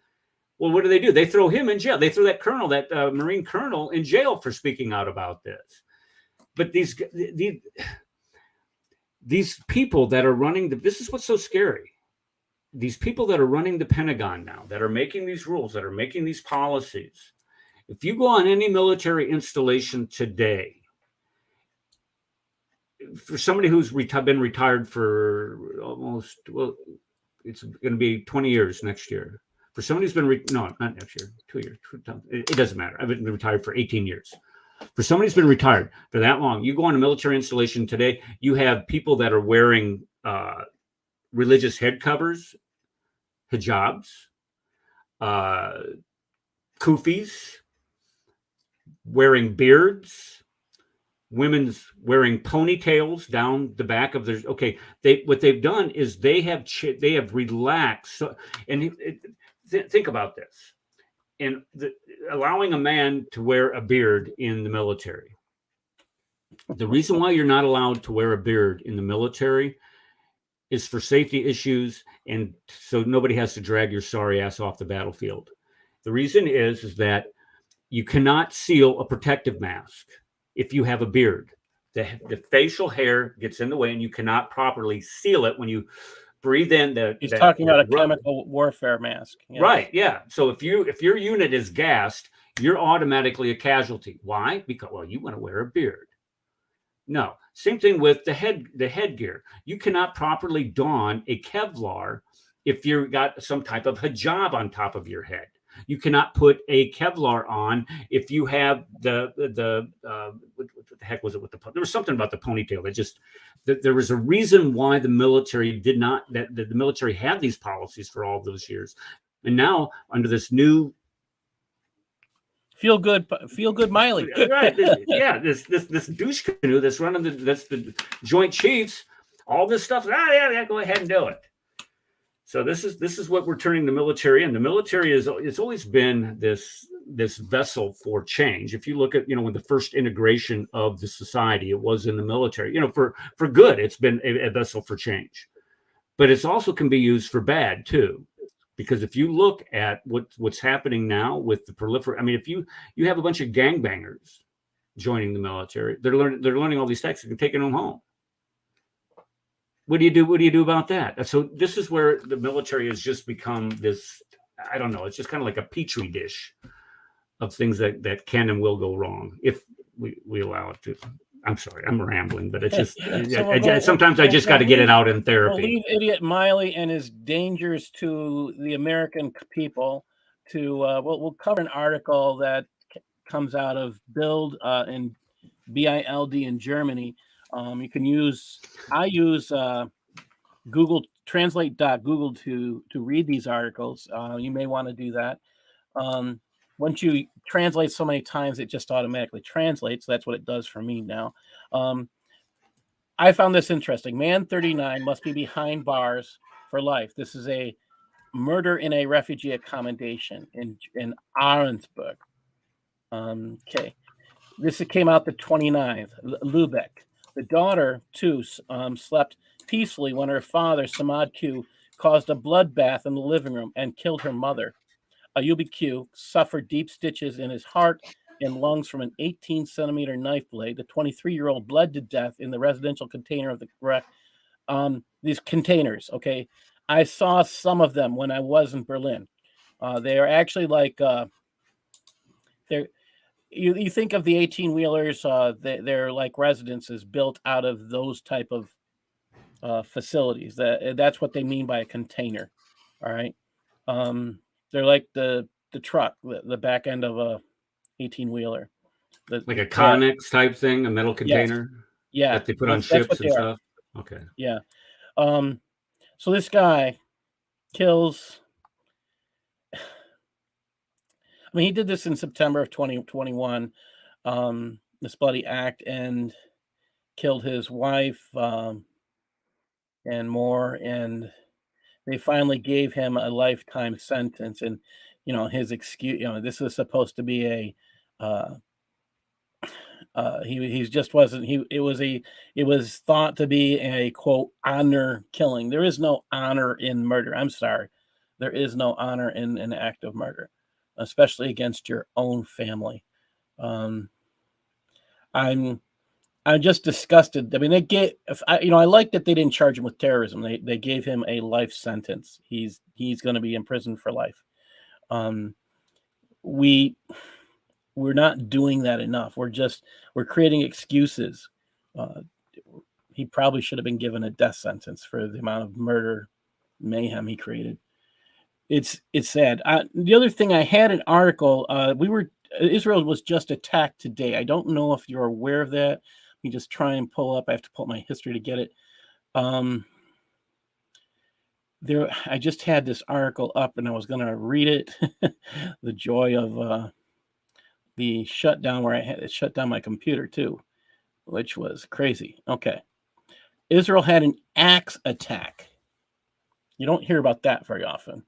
Well, what do? They throw him in jail. They throw that colonel, that Marine colonel, in jail for speaking out about this. But these people that are running this is what's so scary. These people that are running the Pentagon now, that are making these rules, that are making these policies, if you go on any military installation today, for somebody who's been retired for almost, it's going to be 20 years next year. For somebody who's been, no, not next year, 2 years. It doesn't matter. I've been retired for 18 years. For somebody who's been retired for that long, you go on a military installation today, you have people that are wearing religious head covers, hijabs, kufis, wearing beards, women's wearing ponytails down the back of their. Okay, what they've done is they have relaxed. So, and think about this, and allowing a man to wear a beard in the military. The reason why you're not allowed to wear a beard in the military is for safety issues, and so nobody has to drag your sorry ass off the battlefield. The reason is that you cannot seal a protective mask if you have a beard. The facial hair gets in the way, and you cannot properly seal it when you breathe in the. He's talking about a chemical warfare mask, yes. Right? Yeah. So if your unit is gassed, you're automatically a casualty. Why? Because you want to wear a beard. No. Same thing with the headgear. You cannot properly don a Kevlar if you've got some type of hijab on top of your head. You cannot put a Kevlar on if you have what the heck was it with there was something about the ponytail that just there was a reason why the military did not the military had these policies for all of those years, and now under this new feel good Miley. Right. This douche canoe that's running the Joint Chiefs, all this stuff. Go ahead and do it. So this is what we're turning the military in. The military it's always been this vessel for change. If you look at, when the first integration of the society, it was in the military, for good, it's been a vessel for change, but it's also can be used for bad too. Because if you look at what's happening now with the proliferation, if you have a bunch of gangbangers joining the military, they're learning all these tactics and taking them home. What do you do? What do you do about that? So this is where the military has just become this. I don't know. It's just kind of like a petri dish of things that can and will go wrong if we allow it to. I'm sorry, I'm rambling, but it's just sometimes I just got to get it out in therapy. Leave idiot Miley and his dangers to the American people. We'll cover an article that comes out of Bild in BILD in Germany. You can I use Google Translate.Google to read these articles. You may want to do that. Once you translate so many times, it just automatically translates. That's what it does for me now. I found this interesting. Man 39 must be behind bars for life. This is a murder in a refugee accommodation in Ahrensburg. Okay. This came out the 29th. Lubeck. The daughter, too, slept peacefully when her father, Samad Q, caused a bloodbath in the living room and killed her mother. Ayubi Q suffered deep stitches in his heart and lungs from an 18-centimeter knife blade. The 23-year-old bled to death in the residential container of the wreck. These containers, okay? I saw some of them when I was in Berlin. They are actually like they're you think of the 18-wheelers, they're like residences built out of those type of facilities. That's what they mean by a container. All right. They're like the truck, the back end of a 18-wheeler. Like a Connex type thing, a metal container? Yeah. That they put on ships and stuff? Okay. Yeah. So this guy kills... I mean, he did this in September of 2021, this bloody act, and killed his wife and more. And they finally gave him a lifetime sentence. And, his excuse, this was supposed to be he just wasn't, it was thought to be a quote honor killing. There is no honor in murder. I'm sorry. There is no honor in an act of murder, especially against your own family. I'm just disgusted. I mean, I like that they didn't charge him with terrorism. They gave him a life sentence. He's going to be in prison for life. We're not doing that enough. We're creating excuses. He probably should have been given a death sentence for the amount of murder mayhem he created. It's sad. The other thing, I had an article. Israel was just attacked today. I don't know if you're aware of that. Let me just try and pull up. I have to pull up my history to get it. I just had this article up and I was going to read it. The joy of the shutdown, where I had it shut down my computer too, which was crazy. Okay. Israel had an axe attack. You don't hear about that very often.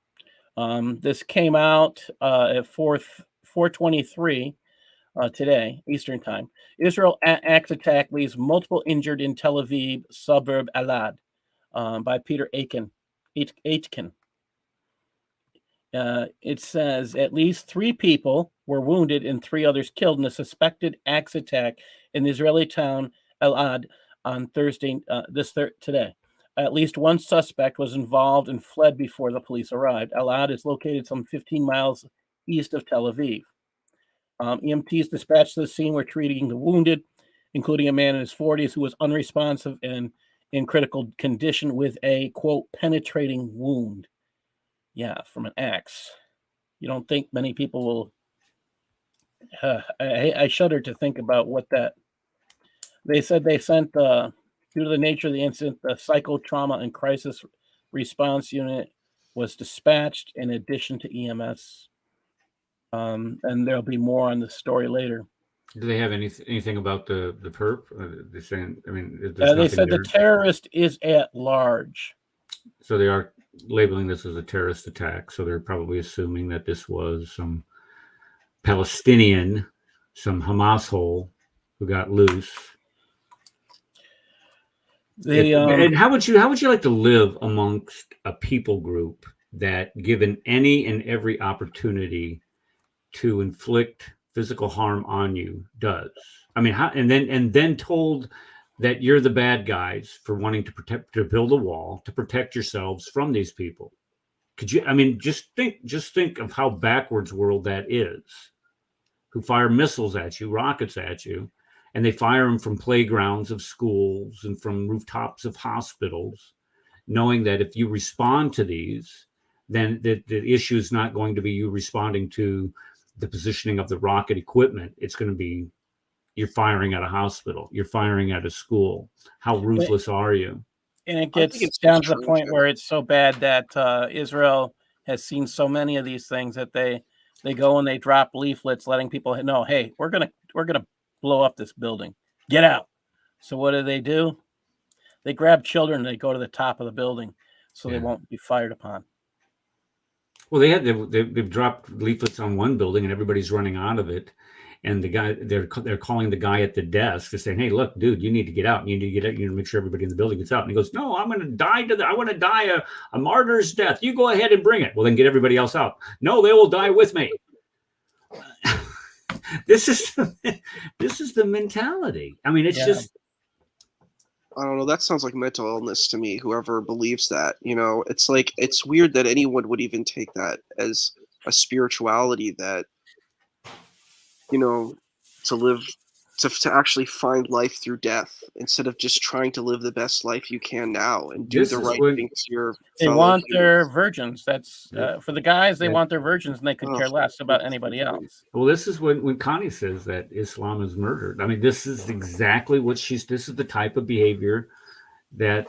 This came out at 4:23 today, Eastern time. Israel axe attack leaves multiple injured in Tel Aviv suburb Elad, by Peter Aitken. It says at least 3 people were wounded and 3 others killed in a suspected axe attack in the Israeli town Elad on Thursday, today. At least 1 suspect was involved and fled before the police arrived. Elad is located some 15 miles east of Tel Aviv. EMTs dispatched to the scene were treating the wounded, including a man in his 40s who was unresponsive and in critical condition with a, quote, penetrating wound. Yeah, from an axe. You don't think many people will... I shudder to think about what that... They said they sent... Due to the nature of the incident, the Psychotrauma and Crisis Response Unit was dispatched in addition to EMS. And there'll be more on the story later. Do they have anything about the perp? They're saying, I mean, they said the terrorist is at large. So they are labeling this as a terrorist attack. So they're probably assuming that this was some Palestinian, some Hamas hole who got loose. And how would you like to live amongst a people group that, given any and every opportunity to inflict physical harm on you, does? I mean, and then told that you're the bad guys for wanting to build a wall to protect yourselves from these people. Could you? I mean, just think of how backwards world that is. Who fire missiles at you, rockets at you. And they fire them from playgrounds of schools and from rooftops of hospitals, knowing that if you respond to these, then the issue is not going to be you responding to the positioning of the rocket equipment. It's going to be you're firing at a hospital, you're firing at a school. How ruthless are you? And it gets down to the point where it's so bad that Israel has seen so many of these things that they go and they drop leaflets letting people know, hey, we're gonna blow up this building. Get out. So what do? They grab children and they go to the top of the building so they won't be fired upon. Well, they've dropped leaflets on one building and everybody's running out of it. And the guy, they're calling the guy at the desk and saying, "Hey, look, dude, you need to get out. You need to get out. You need to make sure everybody in the building gets out." And he goes, "No, I'm going to die I want to die a martyr's death. You go ahead and bring it." Well, then get everybody else out. "No, they will die with me." This is the mentality. I mean, it's just. I don't know. That sounds like mental illness to me. Whoever believes that, it's like, it's weird that anyone would even take that as a spirituality that, to live, to actually find life through death instead of just trying to live the best life you can now and do the right thing to your They fellow want their humans. virgins. That's for the guys. They want their virgins, and they could care less about anybody else. Well, this is when Connie says that Islam is murdered. I mean, this is exactly what this is the type of behavior that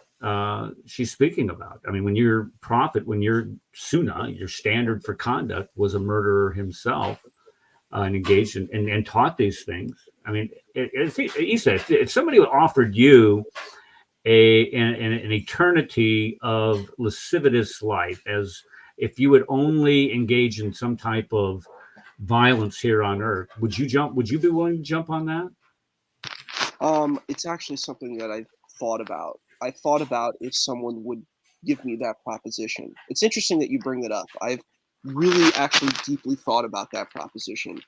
she's speaking about. I mean, when your prophet, when your sunnah, your standard for conduct was a murderer himself, and engaged and taught these things. I mean, he said, if somebody offered you an eternity of lascivious life, as if you would only engage in some type of violence here on earth, would you jump? Would you be willing to jump on that? It's actually something that I've thought about. I thought about if someone would give me that proposition. It's interesting that you bring that up. I've really actually deeply thought about that proposition.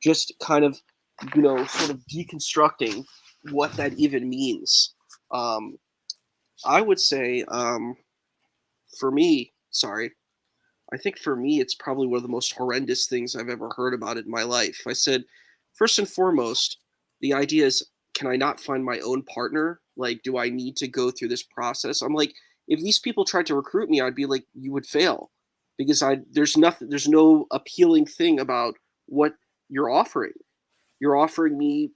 Just kind of, sort of deconstructing what that even means. I would say, for me, I think for me, it's probably one of the most horrendous things I've ever heard about in my life. I said, first and foremost, the idea is, can I not find my own partner? Like, do I need to go through this process? I'm like, if these people tried to recruit me, I'd be like, you would fail, because there's no appealing thing about what you're offering. You're offering me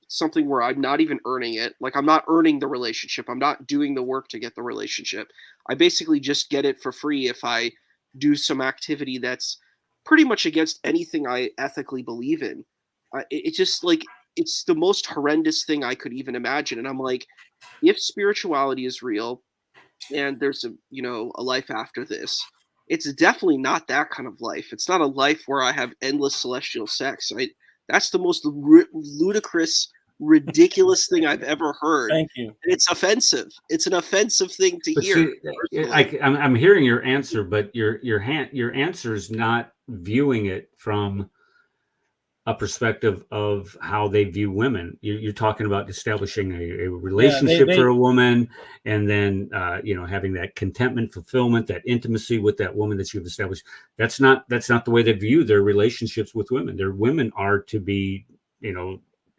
something where I'm not even earning it. Like, I'm not earning the relationship. I'm not doing the work to get the relationship. I basically just get it for free if I do some activity that's pretty much against anything I ethically believe in. It's just like, it's the most horrendous thing I could even imagine. And I'm like, if spirituality is real and there's a life after this, it's definitely not that kind of life. It's not a life where I have endless celestial sex. That's the most ludicrous, ridiculous thing I've ever heard. Thank you. And it's offensive. It's an offensive thing to hear. See, I'm hearing your answer, but your answer is not viewing it from a perspective of how they view women. You're talking about establishing a relationship for a woman, and then having that contentment, fulfillment, that intimacy with that woman that you've established. That's not the way they view their relationships with women. Their women are to be,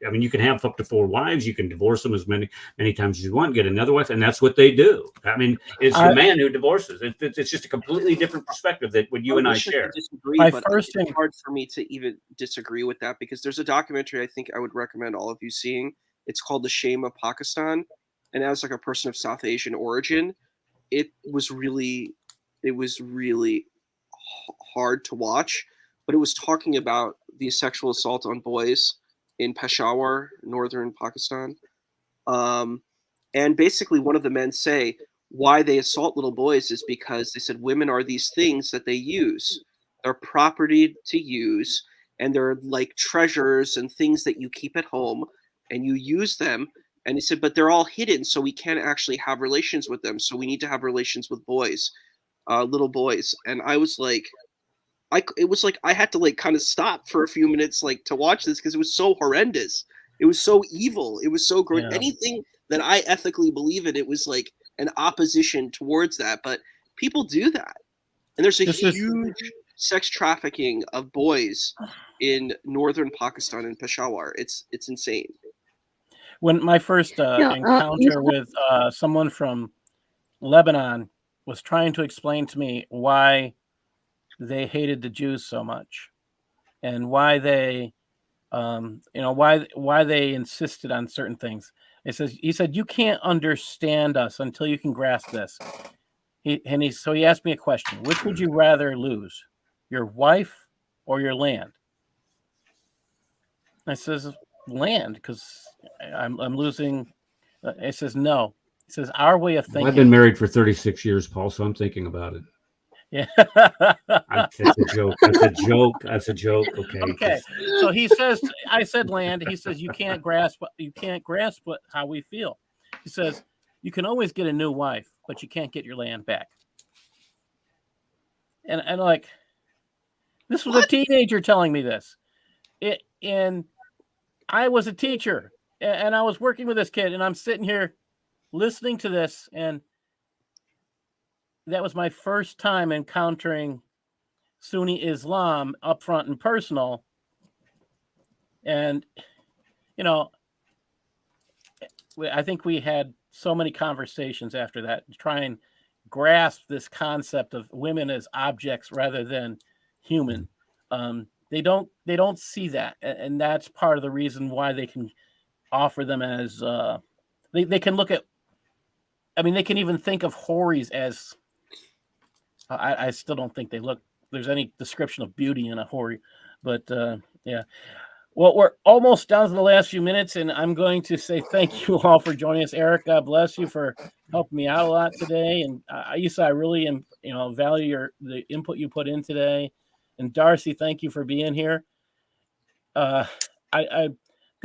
I mean, you can have up to 4 wives. You can divorce them as many times as you want, get another wife, and that's what they do. I mean, it's the man who divorces. It's just a completely different perspective that what you and I share. Disagree, but it's hard for me to even disagree with that, because there's a documentary I think I would recommend all of you seeing. It's called The Shame of Pakistan, and as like a person of South Asian origin, it was really hard to watch, but it was talking about the sexual assault on boys in Peshawar, northern Pakistan. And basically one of the men say why they assault little boys is because they said women are these things that they use. They're property to use, and they're like treasures and things that you keep at home and you use them. And he said, but they're all hidden, so we can't actually have relations with them. So we need to have relations with boys, little boys. And I was like, I had to like kind of stop for a few minutes like to watch this, because it was so horrendous. It was so evil. It was so great. Yeah. Anything that I ethically believe in, it was like an opposition towards that. But people do that, and there's a huge sex trafficking of boys in northern Pakistan in Peshawar. It's insane. When my first encounter with someone from Lebanon was trying to explain to me why they hated the Jews so much, and why they, why they insisted on certain things. He said, you can't understand us until you can grasp this. So he asked me a question: which would you rather lose, your wife or your land? I says, land, because I'm losing. It says, no, He says, our way of thinking. I've been married for 36 years, Paul, so I'm thinking about it. Yeah. That's a joke. That's a joke. That's a joke. Okay. Okay. So he says, I said land. He says, you can't grasp how we feel. He says, you can always get a new wife, but you can't get your land back. And like, this was a teenager telling me this. And I was a teacher, and I was working with this kid, and I'm sitting here listening to this, and that was my first time encountering Sunni Islam up front and personal. And, you know, I think we had so many conversations after that to try and grasp this concept of women as objects rather than human. They don't see that, and that's part of the reason why they can offer them as they can look at. I mean, they can even think of houris as. I still don't think there's any description of beauty in a houri, but yeah. Well, we're almost down to the last few minutes, and I'm going to say thank you all for joining us. Eric, God bless you for helping me out a lot today, and Isa, I really value the input you put in today. And Darcy, thank you for being here. I'm going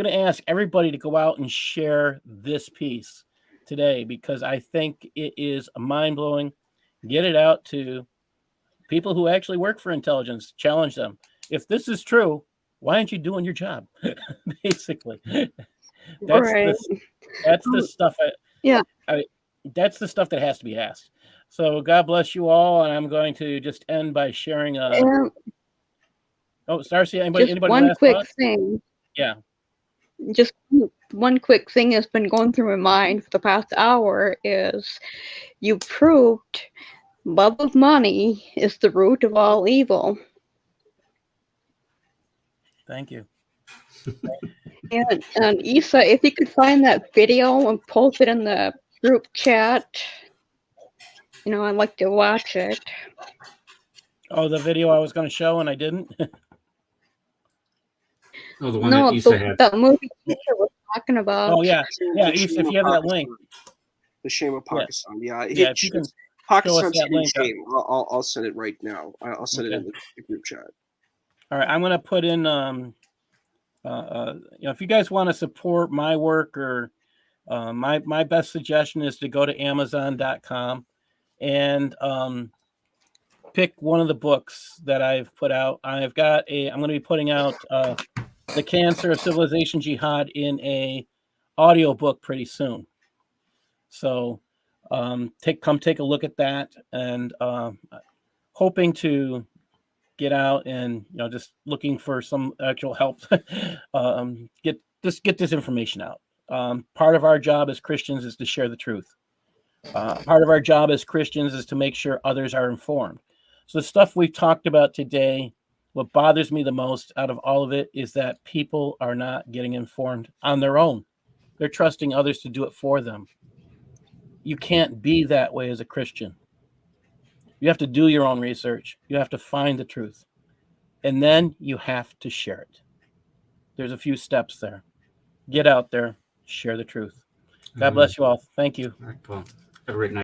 to ask everybody to go out and share this piece today because I think it is mind-blowing. Get it out to people who actually work for intelligence. Challenge them. If this is true, why aren't you doing your job? Basically, that's the stuff. That's the stuff that has to be asked. So God bless you all, and I'm going to just end by sharing a. Darcy, anybody one quick thing. Yeah. Just one quick thing that's been going through my mind for the past hour is you proved love of money is the root of all evil. Thank you. And Isa, if you could find that video and post it in the group chat, I'd like to watch it. Oh, the video I was going to show and I didn't? Oh, the one that Isa had. The movie Isa was talking about. Oh, yeah. Yeah, Isa, if you have that link. The Shame of Pakistan. Yeah, if you can Pakistan's hidden shame. I'll send it right now. I'll send it in the group chat. All right, I'm going to put in, if you guys want to support my work or my best suggestion is to go to Amazon.com and pick one of the books that I've put out. I'm going to be putting out The Cancer of Civilization Jihad in a audiobook pretty soon. So come take a look at that, and hoping to get out and just looking for some actual help. Get this information out. Part of our job as Christians is to share the truth. Part of our job as Christians is to make sure others are informed. So the stuff we've talked about today, what bothers me the most out of all of it is that people are not getting informed on their own. They're trusting others to do it for them. You can't be that way as a Christian. You have to do your own research. You have to find the truth. And then you have to share it. There's a few steps there. Get out there, share the truth. God bless you all. Thank you. All right, Paul. Have a great night.